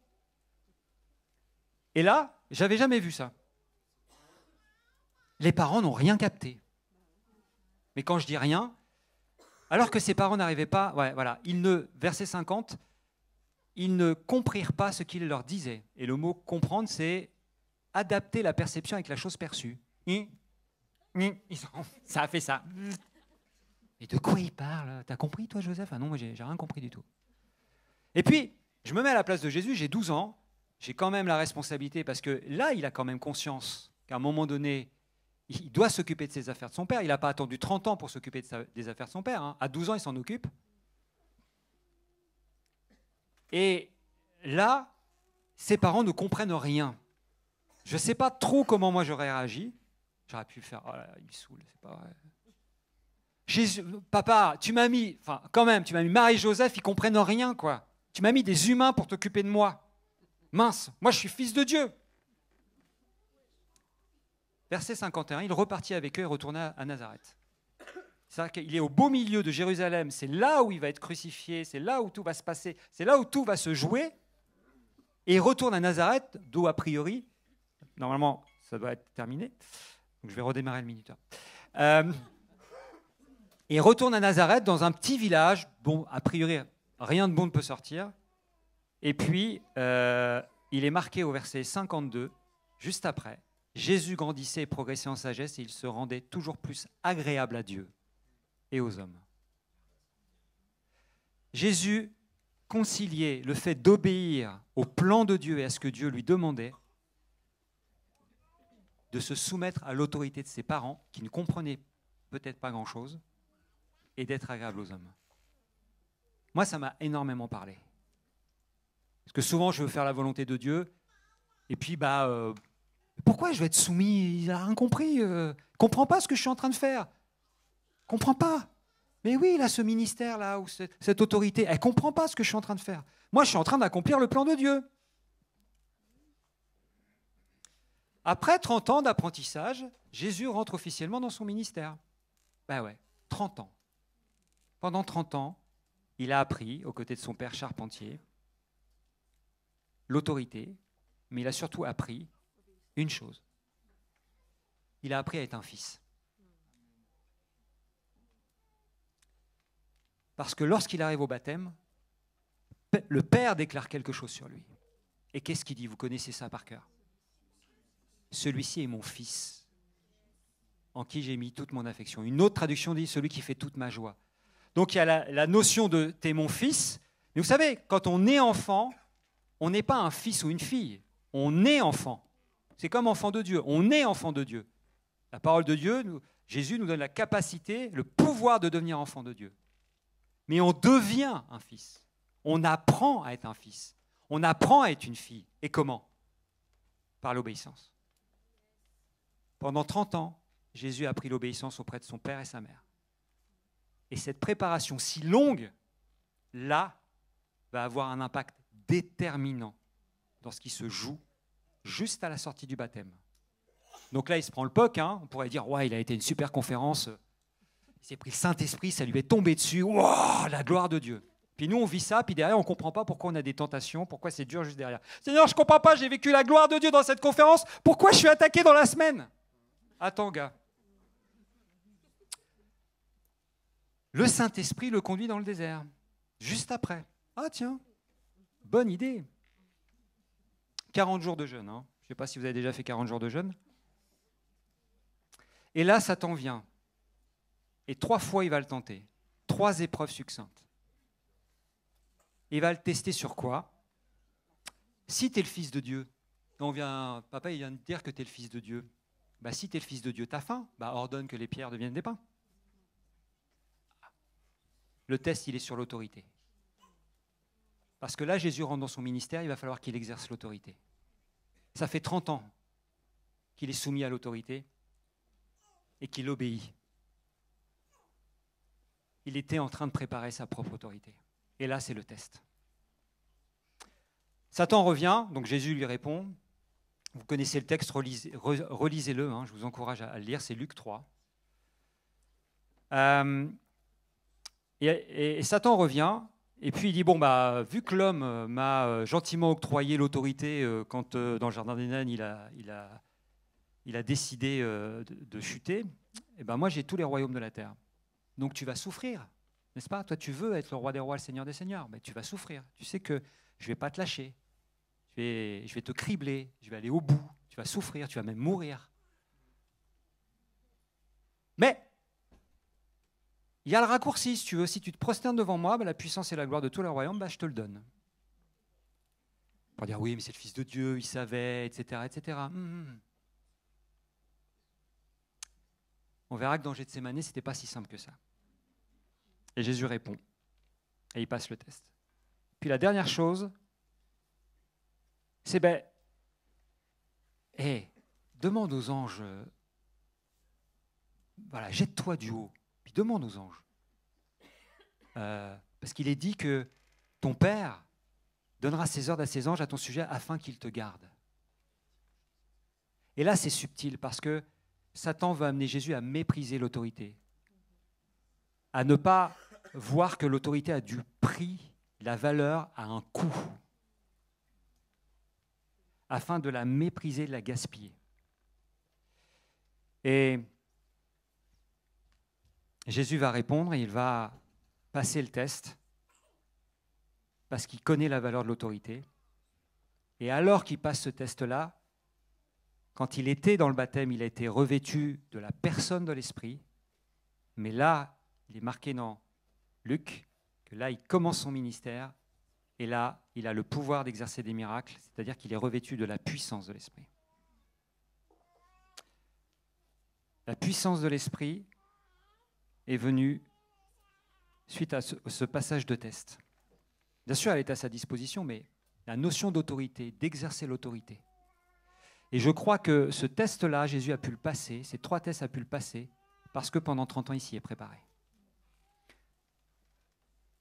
[SPEAKER 1] Et là, j'avais jamais vu ça. Les parents n'ont rien capté. Mais quand je dis rien, alors que ces parents n'arrivaient pas, ouais, voilà, verset 50, ils ne comprirent pas ce qu'il leur disait. Et le mot comprendre, c'est adapter la perception avec la chose perçue. Ça a fait ça. Et de quoi il parle? T'as compris, toi, Joseph? Ah non, moi, j'ai rien compris du tout. Et puis, je me mets à la place de Jésus, j'ai 12 ans, j'ai quand même la responsabilité, parce que là, il a quand même conscience qu'à un moment donné, il doit s'occuper de ses affaires de son père. Il n'a pas attendu 30 ans pour s'occuper des affaires de son père. Hein. À 12 ans, il s'en occupe. Et là, ses parents ne comprennent rien. Je ne sais pas trop comment moi j'aurais réagi. J'aurais pu faire, oh là, il me saoule, c'est pas vrai. Jésus, papa, tu m'as mis Marie-Joseph, ils comprennent rien, quoi. Tu m'as mis des humains pour t'occuper de moi. Mince, moi je suis fils de Dieu. Verset 51, il repartit avec eux et retourna à Nazareth. C'est-à-dire qu'il est au beau milieu de Jérusalem, c'est là où il va être crucifié, c'est là où tout va se passer, c'est là où tout va se jouer. Et il retourne à Nazareth, d'où a priori, normalement ça doit être terminé, Donc je vais redémarrer le minuteur. Il retourne à Nazareth, dans un petit village. Bon, a priori, rien de bon ne peut sortir. Et puis, il est marqué au verset 52, juste après. Jésus grandissait et progressait en sagesse et il se rendait toujours plus agréable à Dieu et aux hommes. Jésus conciliait le fait d'obéir au plan de Dieu et à ce que Dieu lui demandait, de se soumettre à l'autorité de ses parents, qui ne comprenaient peut-être pas grand-chose, et d'être agréable aux hommes. Moi, ça m'a énormément parlé. Parce que souvent, je veux faire la volonté de Dieu, et puis, pourquoi je vais être soumis? Il n'a rien compris. Il ne comprend pas ce que je suis en train de faire. Il ne comprend pas. Mais oui, il a ce ministère-là, ou cette autorité, elle ne comprend pas ce que je suis en train de faire. Moi, je suis en train d'accomplir le plan de Dieu. Après 30 ans d'apprentissage, Jésus rentre officiellement dans son ministère. Ben ouais, 30 ans. Pendant 30 ans, il a appris, aux côtés de son père charpentier, l'autorité, mais il a surtout appris une chose. Il a appris à être un fils. Parce que lorsqu'il arrive au baptême, le Père déclare quelque chose sur lui. Et qu'est-ce qu'il dit? Vous connaissez ça par cœur. Celui-ci est mon fils, en qui j'ai mis toute mon affection. Une autre traduction dit celui qui fait toute ma joie. Donc il y a la notion de t'es mon fils. Mais vous savez, quand on est enfant, on n'est pas un fils ou une fille. On est enfant. C'est comme enfant de Dieu. On est enfant de Dieu. La parole de Dieu, Jésus nous donne la capacité, le pouvoir de devenir enfant de Dieu. Mais on devient un fils. On apprend à être un fils. On apprend à être une fille. Et comment? Par l'obéissance. Pendant 30 ans, Jésus a appris l'obéissance auprès de son père et sa mère. Et cette préparation si longue, là, va avoir un impact déterminant dans ce qui se joue juste à la sortie du baptême. Donc là, il se prend le POC, hein. On pourrait dire, ouais, il a été une super conférence, il s'est pris le Saint-Esprit, ça lui est tombé dessus, wow, la gloire de Dieu. Puis nous, on vit ça, puis derrière, on ne comprend pas pourquoi on a des tentations, pourquoi c'est dur juste derrière. Seigneur, je ne comprends pas, j'ai vécu la gloire de Dieu dans cette conférence, pourquoi je suis attaqué dans la semaine? Attends, gars. Le Saint-Esprit le conduit dans le désert, juste après. Ah tiens, bonne idée. 40 jours de jeûne. Hein. Je ne sais pas si vous avez déjà fait 40 jours de jeûne. Et là, Satan vient. Et 3 fois, il va le tenter. 3 épreuves succinctes. Il va le tester sur quoi? Si tu es le fils de Dieu, papa il vient de dire que tu es le fils de Dieu. Si tu es le fils de Dieu, tu as faim. Ordonne que les pierres deviennent des pains. Le test, il est sur l'autorité. Parce que là, Jésus rentre dans son ministère, il va falloir qu'il exerce l'autorité. Ça fait 30 ans qu'il est soumis à l'autorité et qu'il obéit. Il était en train de préparer sa propre autorité. Et là, c'est le test. Satan revient, donc Jésus lui répond. Vous connaissez le texte, relisez-le, hein, je vous encourage à le lire, c'est Luc 3. Et Satan revient, et puis il dit, vu que l'homme m'a gentiment octroyé l'autorité quand dans le jardin d'Éden, il a décidé de chuter, moi j'ai tous les royaumes de la terre. Donc tu vas souffrir, n'est-ce pas? Toi tu veux être le roi des rois, le seigneur des seigneurs, mais tu vas souffrir. Tu sais que je ne vais pas te lâcher, je vais te cribler, je vais aller au bout, tu vas souffrir, tu vas même mourir. Mais il y a le raccourci, si tu veux. Si tu te prosternes devant moi, la puissance et la gloire de tout le royaume, je te le donne. Pour dire, oui, mais c'est le Fils de Dieu, il savait, etc. etc. On verra que dans Gethsémani, ce n'était pas si simple que ça. Et Jésus répond. Et il passe le test. Puis la dernière chose, c'est, demande aux anges, jette-toi du haut. Demande aux anges. Parce qu'il est dit que ton Père donnera ses ordres à ses anges à ton sujet afin qu'ils te gardent. Et là, c'est subtil parce que Satan veut amener Jésus à mépriser l'autorité, à ne pas voir que l'autorité a du prix, la valeur a un coût, afin de la mépriser, de la gaspiller. Et Jésus va répondre et il va passer le test parce qu'il connaît la valeur de l'autorité. Et alors qu'il passe ce test-là, quand il était dans le baptême, il a été revêtu de la personne de l'Esprit. Mais là, il est marqué dans Luc que là, il commence son ministère et là, il a le pouvoir d'exercer des miracles, c'est-à-dire qu'il est revêtu de la puissance de l'Esprit. La puissance de l'Esprit est venue suite à ce passage de test. Bien sûr, elle est à sa disposition, mais la notion d'autorité, d'exercer l'autorité. Et je crois que ce test-là, Jésus a pu le passer, ces 3 tests a pu le passer, parce que pendant 30 ans, il s'y est préparé.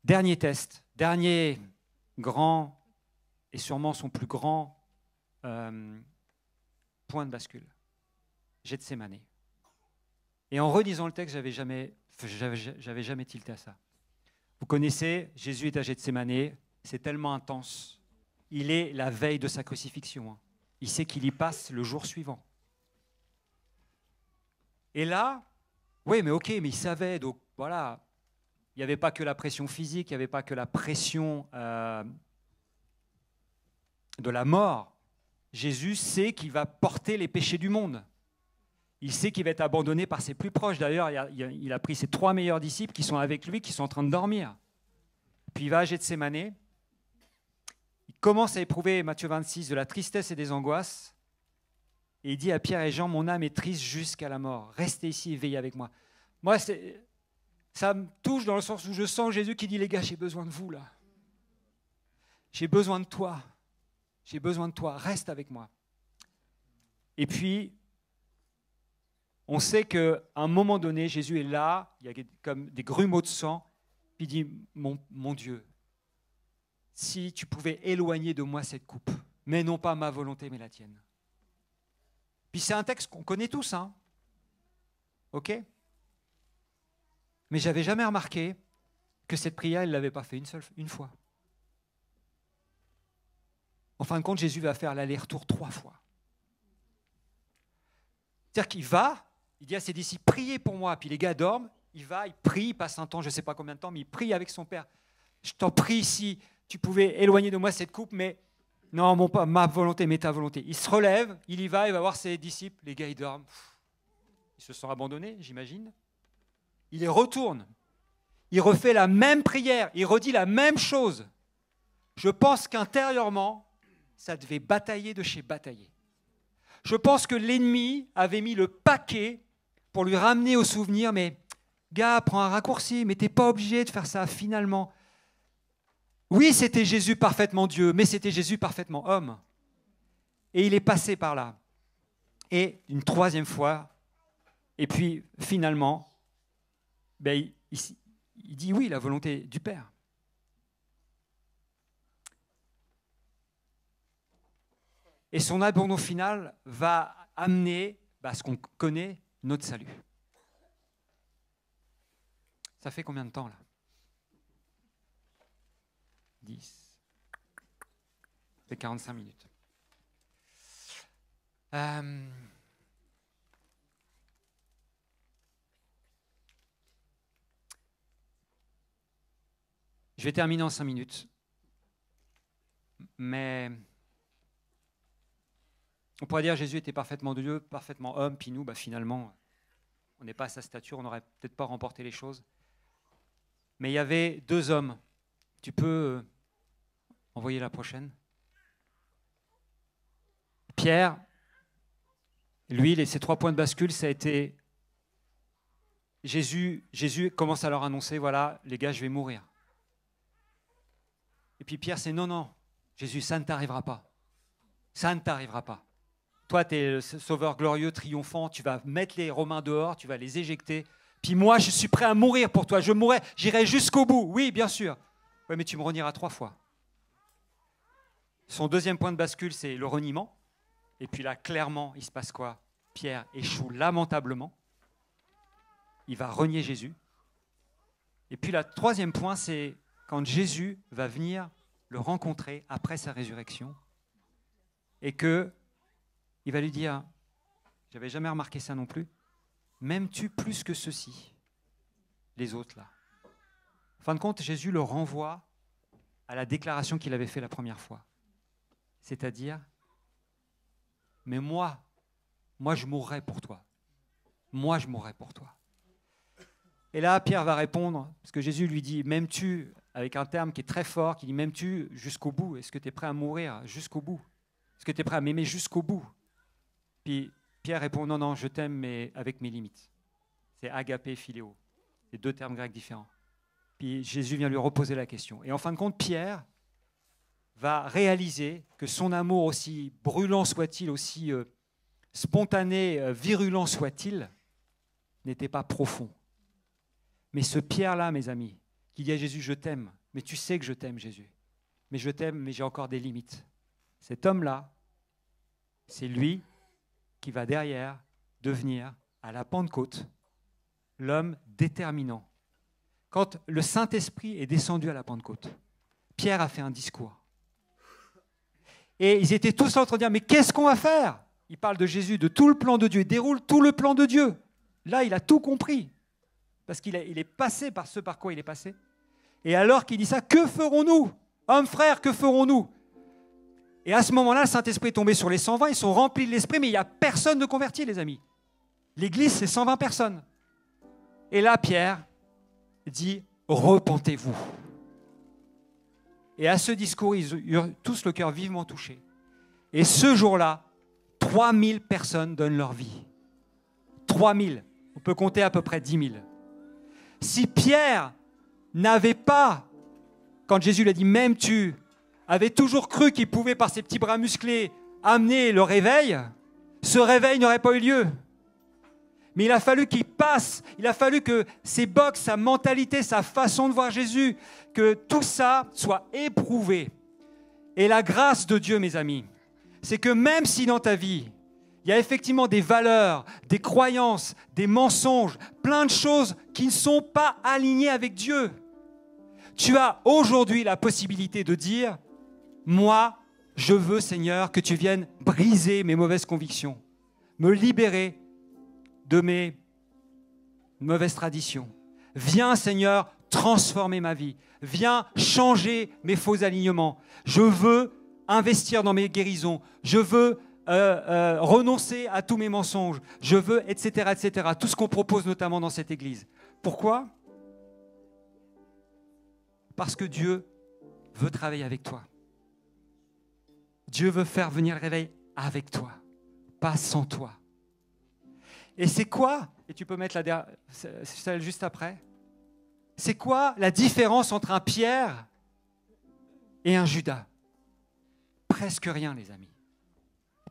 [SPEAKER 1] Dernier test, dernier grand, et sûrement son plus grand point de bascule. Gethsémani. Et en relisant le texte, j'avais jamais tilté à ça. Vous connaissez, Jésus est à Gethsémani, c'est tellement intense. Il est la veille de sa crucifixion. Il sait qu'il y passe le jour suivant. Et là, oui, mais ok, mais il savait, donc voilà, il n'y avait pas que la pression physique, il n'y avait pas que la pression de la mort. Jésus sait qu'il va porter les péchés du monde. Il sait qu'il va être abandonné par ses plus proches. D'ailleurs, il a pris ses 3 meilleurs disciples qui sont avec lui, qui sont en train de dormir. Puis il va à Gethsémani. Il commence à éprouver, Matthieu 26, de la tristesse et des angoisses. Et il dit à Pierre et Jean, mon âme est triste jusqu'à la mort. Restez ici et veillez avec moi. Moi, ça me touche dans le sens où je sens Jésus qui dit, les gars, j'ai besoin de vous là. J'ai besoin de toi. J'ai besoin de toi. Reste avec moi. Et puis, on sait qu'à un moment donné, Jésus est là, il y a comme des grumeaux de sang, puis il dit, mon Dieu, si tu pouvais éloigner de moi cette coupe, mais non pas ma volonté, mais la tienne. Puis c'est un texte qu'on connaît tous, hein. Ok? Mais je n'avais jamais remarqué que cette prière, il ne l'avait pas fait une fois. En fin de compte, Jésus va faire l'aller-retour 3 fois. C'est-à-dire qu'il va, il dit à ses disciples, priez pour moi, puis les gars dorment, il va, il prie, il passe un temps, je ne sais pas combien de temps, mais il prie avec son Père. Je t'en prie, si tu pouvais éloigner de moi cette coupe, mais non, pas ma volonté, mais ta volonté. Il se relève, il y va voir ses disciples, les gars, ils dorment. Ils se sont abandonnés, j'imagine. Il les retourne. Il refait la même prière, il redit la même chose. Je pense qu'intérieurement, ça devait batailler de chez batailler. Je pense que l'ennemi avait mis le paquet pour lui ramener au souvenir, mais gars, prends un raccourci, mais t'es pas obligé de faire ça finalement. Oui, c'était Jésus parfaitement Dieu, mais c'était Jésus parfaitement homme. Et il est passé par là. Et une 3e fois, et puis finalement, il dit oui, la volonté du Père. Et son abandon final va amener ce qu'on connaît, notre salut. Ça fait combien de temps là ? 10. Ça fait 45 minutes. Je vais terminer en 5 minutes. Mais on pourrait dire que Jésus était parfaitement Dieu, parfaitement homme, puis nous, finalement, on n'est pas à sa stature, on n'aurait peut-être pas remporté les choses. Mais il y avait 2 hommes. Tu peux envoyer la prochaine. Pierre, lui, ses 3 points de bascule, ça a été Jésus commence à leur annoncer, voilà, les gars, je vais mourir. Et puis Pierre, c'est non, Jésus, ça ne t'arrivera pas. Ça ne t'arrivera pas. Toi, tu es le sauveur glorieux, triomphant, tu vas mettre les Romains dehors, tu vas les éjecter. Puis moi, je suis prêt à mourir pour toi. Je mourrai, j'irai jusqu'au bout. Oui, bien sûr. Oui, mais tu me renieras 3 fois. Son 2e point de bascule, c'est le reniement. Et puis là, clairement, il se passe quoi ? Pierre échoue lamentablement. Il va renier Jésus. Et puis le 3e point, c'est quand Jésus va venir le rencontrer après sa résurrection et qu'il va lui dire, j'avais jamais remarqué ça non plus, m'aimes-tu plus que ceux-ci, les autres là? En fin de compte, Jésus le renvoie à la déclaration qu'il avait faite la première fois. C'est-à-dire, mais moi je mourrai pour toi. Moi, je mourrai pour toi. Et là, Pierre va répondre, parce que Jésus lui dit, m'aimes-tu, avec un terme qui est très fort, qui dit, m'aimes-tu jusqu'au bout? Est-ce que tu es prêt à mourir jusqu'au bout? Est-ce que tu es prêt à m'aimer jusqu'au bout? Puis Pierre répond, non, non, je t'aime, mais avec mes limites. C'est agapé, philéo. C'est deux termes grecs différents. Puis Jésus vient lui reposer la question. Et en fin de compte, Pierre va réaliser que son amour, aussi brûlant soit-il, aussi spontané, virulent soit-il, n'était pas profond. Mais ce Pierre-là, mes amis, qui dit à Jésus, je t'aime, mais tu sais que je t'aime, Jésus. Mais je t'aime, mais j'ai encore des limites. Cet homme-là, c'est lui qui va derrière devenir, à la Pentecôte, l'homme déterminant. Quand le Saint-Esprit est descendu à la Pentecôte, Pierre a fait un discours. Et ils étaient tous là en train de dire, mais qu'est-ce qu'on va faire? Il parle de Jésus, de tout le plan de Dieu. Il déroule tout le plan de Dieu. Là, il a tout compris. Parce qu'il est passé par ce par quoi il est passé. Et alors qu'il dit ça, que ferons-nous? Hommes, frères, que ferons-nous? Et à ce moment-là, le Saint-Esprit est tombé sur les 120, ils sont remplis de l'Esprit, mais il n'y a personne de converti, les amis. L'Église, c'est 120 personnes. Et là, Pierre dit, repentez-vous. Et à ce discours, ils eurent tous le cœur vivement touché. Et ce jour-là, 3000 personnes donnent leur vie. 3000. On peut compter à peu près 10 000. Si Pierre n'avait pas, quand Jésus lui a dit « m'aimes-tu », avait toujours cru qu'il pouvait, par ses petits bras musclés, amener le réveil, ce réveil n'aurait pas eu lieu. Mais il a fallu qu'il passe, il a fallu que ses box, sa mentalité, sa façon de voir Jésus, que tout ça soit éprouvé. Et la grâce de Dieu, mes amis, c'est que même si dans ta vie, il y a effectivement des valeurs, des croyances, des mensonges, plein de choses qui ne sont pas alignées avec Dieu, tu as aujourd'hui la possibilité de dire « Moi, je veux, Seigneur, que tu viennes briser mes mauvaises convictions, me libérer de mes mauvaises traditions. Viens, Seigneur, transformer ma vie. Viens changer mes faux alignements. Je veux investir dans mes guérisons. Je veux renoncer à tous mes mensonges. Je veux, etc., etc. Tout ce qu'on propose notamment dans cette église. Pourquoi? Parce que Dieu veut travailler avec toi. Dieu veut faire venir le réveil avec toi, pas sans toi. Et c'est quoi, et tu peux mettre celle juste après, c'est quoi la différence entre un Pierre et un Judas? Presque rien, les amis.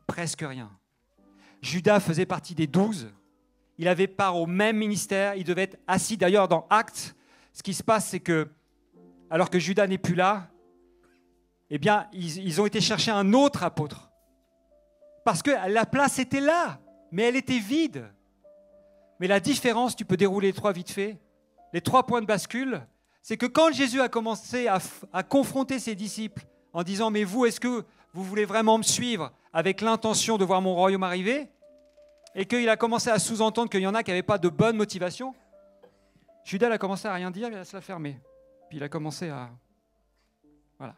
[SPEAKER 1] Presque rien. Judas faisait partie des 12. Il avait part au même ministère. Il devait être assis. D'ailleurs, dans Actes, ce qui se passe, c'est que, alors que Judas n'est plus là, eh bien, ils ont été chercher un autre apôtre. Parce que la place était là, mais elle était vide. Mais la différence, tu peux dérouler les 3 vite fait, les 3 points de bascule, c'est que quand Jésus a commencé à confronter ses disciples en disant « Mais vous, est-ce que vous voulez vraiment me suivre avec l'intention de voir mon royaume arriver ?» et qu'il a commencé à sous-entendre qu'il y en a qui n'avaient pas de bonne motivation, Judas a commencé à rien dire, il a se la fermer. Puis il a commencé à... Voilà.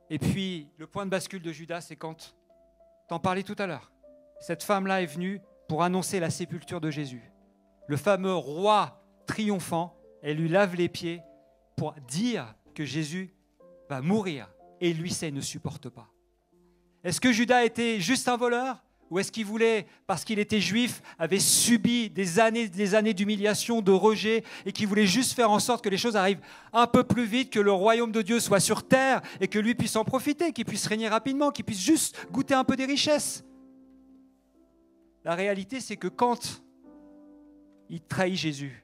[SPEAKER 1] Et puis, le point de bascule de Judas, c'est quand, t'en parlais tout à l'heure, cette femme-là est venue pour annoncer la sépulture de Jésus. Le fameux roi triomphant, elle lui lave les pieds pour dire que Jésus va mourir. Et lui, ça, il ne supporte pas. Est-ce que Judas était juste un voleur? Ou est-ce qu'il voulait, parce qu'il était juif, avait subi des années d'humiliation, de rejet, et qu'il voulait juste faire en sorte que les choses arrivent un peu plus vite, que le royaume de Dieu soit sur terre, et que lui puisse en profiter, qu'il puisse régner rapidement, qu'il puisse juste goûter un peu des richesses? La réalité, c'est que quand il trahit Jésus,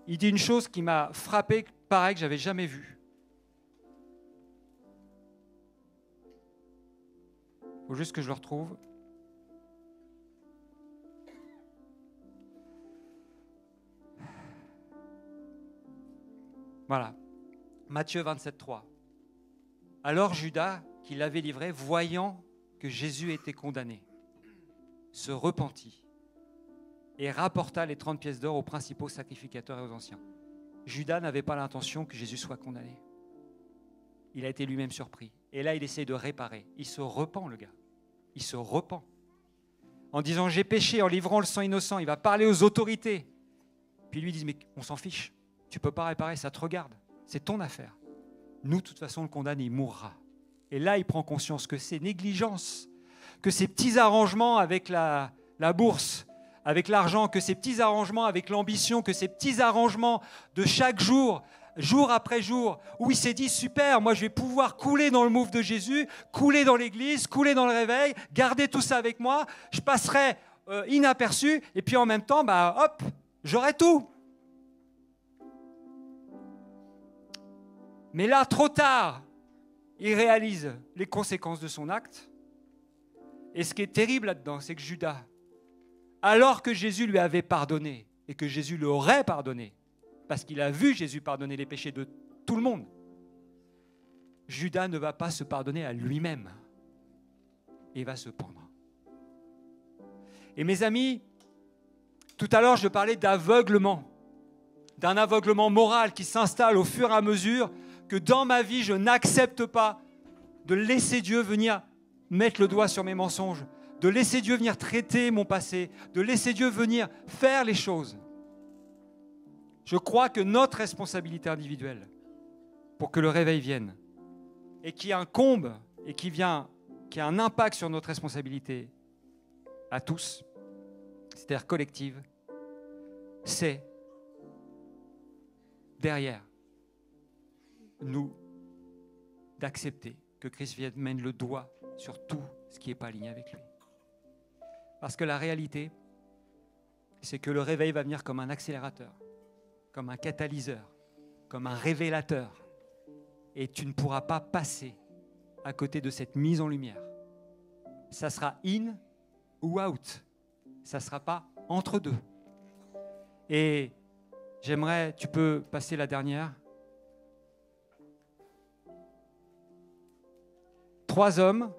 [SPEAKER 1] il dit une chose qui m'a frappé, pareil, que je n'avais jamais vue. Il faut juste que je le retrouve. Voilà, Matthieu 27, 3. Alors Judas, qui l'avait livré, voyant que Jésus était condamné, se repentit et rapporta les 30 pièces d'or aux principaux sacrificateurs et aux anciens. Judas n'avait pas l'intention que Jésus soit condamné. Il a été lui-même surpris. Et là, il essaie de réparer. Il se repent, le gars. Il se repent. En disant, j'ai péché, en livrant le sang innocent. Il va parler aux autorités. Puis lui, ils disent, mais on s'en fiche. Tu ne peux pas réparer, ça te regarde. C'est ton affaire. Nous, de toute façon, on le condamne, il mourra. Et là, il prend conscience que ces négligences, que ces petits arrangements avec la bourse, avec l'argent, que ces petits arrangements avec l'ambition, que ces petits arrangements de chaque jour, jour après jour, où il s'est dit, super, moi je vais pouvoir couler dans le move de Jésus, couler dans l'église, couler dans le réveil, garder tout ça avec moi, je passerai inaperçu, et puis en même temps, hop, j'aurai tout. Mais là, trop tard, il réalise les conséquences de son acte. Et ce qui est terrible là-dedans, c'est que Judas, alors que Jésus lui avait pardonné, et que Jésus lui aurait pardonné, parce qu'il a vu Jésus pardonner les péchés de tout le monde, Judas ne va pas se pardonner à lui-même. Il va se pendre. Et mes amis, tout à l'heure, je parlais d'aveuglement, d'un aveuglement moral qui s'installe au fur et à mesure que dans ma vie, je n'accepte pas de laisser Dieu venir mettre le doigt sur mes mensonges, de laisser Dieu venir traiter mon passé, de laisser Dieu venir faire les choses. Je crois que notre responsabilité individuelle, pour que le réveil vienne, et qui incombe, et qui a un impact sur notre responsabilité à tous, c'est-à-dire collective, c'est derrière nous d'accepter que Christ vienne mettre le doigt sur tout ce qui n'est pas aligné avec lui. Parce que la réalité, c'est que le réveil va venir comme un accélérateur, comme un catalyseur, comme un révélateur. Et tu ne pourras pas passer à côté de cette mise en lumière. Ça sera in ou out. Ça ne sera pas entre deux. Et j'aimerais, tu peux passer la dernière. 3 hommes,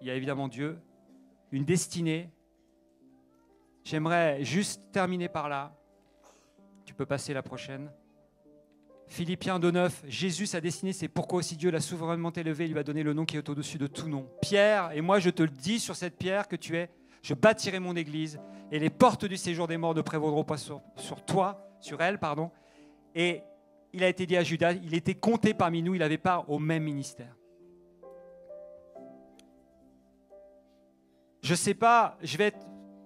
[SPEAKER 1] il y a évidemment Dieu, une destinée. J'aimerais juste terminer par là. Tu peux passer la prochaine. Philippiens 2,9, Jésus, sa destinée, c'est pourquoi aussi Dieu l'a souverainement élevé, il lui a donné le nom qui est au-dessus de tout nom. Pierre, et moi je te le dis sur cette pierre que tu es, je bâtirai mon église, et les portes du séjour des morts ne prévaudront pas sur elle. Et il a été dit à Judas, il était compté parmi nous, il avait part au même ministère. Je ne sais pas,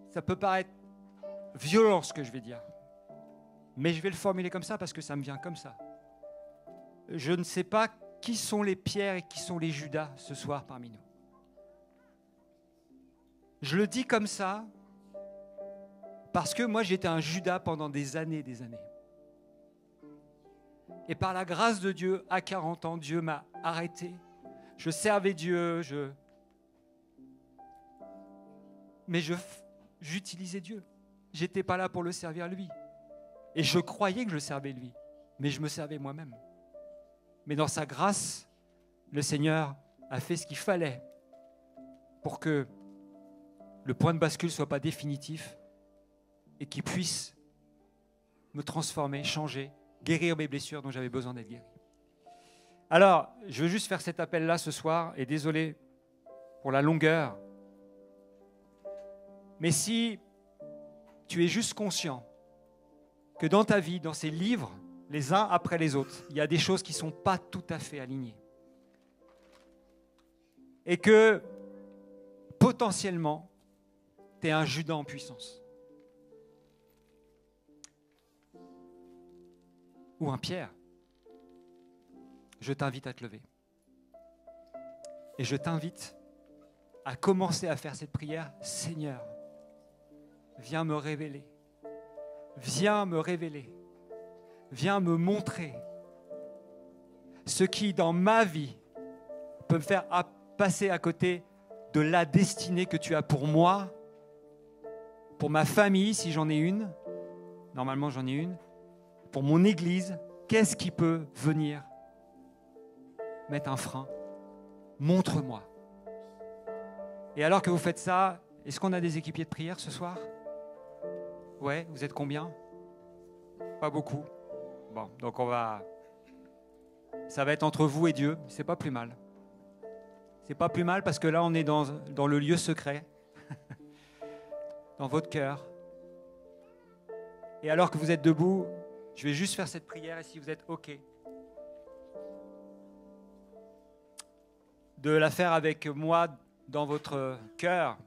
[SPEAKER 1] ça peut paraître violent ce que je vais dire, mais je vais le formuler comme ça parce que ça me vient comme ça. Je ne sais pas qui sont les Pierres et qui sont les Judas ce soir parmi nous. Je le dis comme ça parce que moi j'étais un Judas pendant des années. Et par la grâce de Dieu, à 40 ans, Dieu m'a arrêté. Je servais Dieu, mais j'utilisais Dieu. Je n'étais pas là pour le servir lui. Et je croyais que je le servais lui, mais je me servais moi-même. Mais dans sa grâce, le Seigneur a fait ce qu'il fallait pour que le point de bascule ne soit pas définitif et qu'il puisse me transformer, changer, guérir mes blessures dont j'avais besoin d'être guéri. Alors, je veux juste faire cet appel-là ce soir, et désolé pour la longueur, mais si tu es juste conscient que dans ta vie, dans ces livres, les uns après les autres, il y a des choses qui ne sont pas tout à fait alignées. Et que, potentiellement, tu es un Judas en puissance. Ou un Pierre. Je t'invite à te lever. Et je t'invite à commencer à faire cette prière. Seigneur, viens me révéler. Viens me révéler. Viens me montrer ce qui, dans ma vie, peut me faire passer à côté de la destinée que tu as pour moi, pour ma famille, si j'en ai une. Normalement, j'en ai une. Pour mon église, qu'est-ce qui peut venir mettre un frein? Montre-moi. Et alors que vous faites ça, est-ce qu'on a des équipiers de prière ce soir? Ouais, vous êtes combien? Pas beaucoup. Bon, donc ça va être entre vous et Dieu. C'est pas plus mal. C'est pas plus mal parce que là, on est dans le lieu secret, dans votre cœur. Et alors que vous êtes debout, je vais juste faire cette prière et si vous êtes OK, de la faire avec moi dans votre cœur.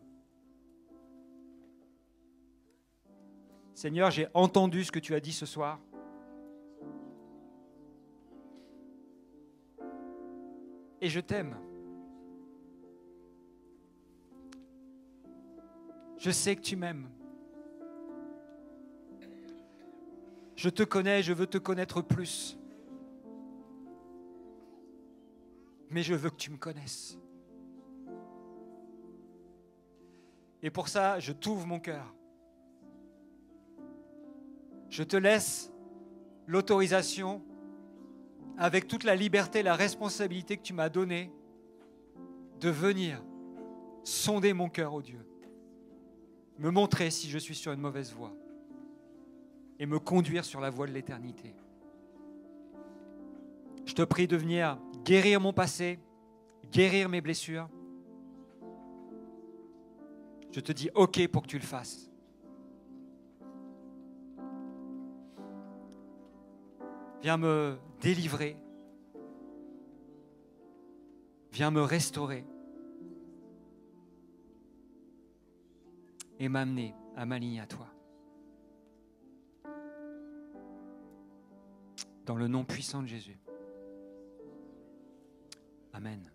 [SPEAKER 1] Seigneur, j'ai entendu ce que tu as dit ce soir. Et je t'aime. Je sais que tu m'aimes. Je te connais, je veux te connaître plus. Mais je veux que tu me connaisses. Et pour ça, je t'ouvre mon cœur. Je te laisse l'autorisation, avec toute la liberté, la responsabilité que tu m'as donnée, de venir sonder mon cœur, ô Dieu. Me montrer si je suis sur une mauvaise voie et me conduire sur la voie de l'éternité. Je te prie de venir guérir mon passé, guérir mes blessures. Je te dis OK pour que tu le fasses. Viens me délivrer. Viens me restaurer. Et m'amener à m'aligner à toi. Dans le nom puissant de Jésus. Amen.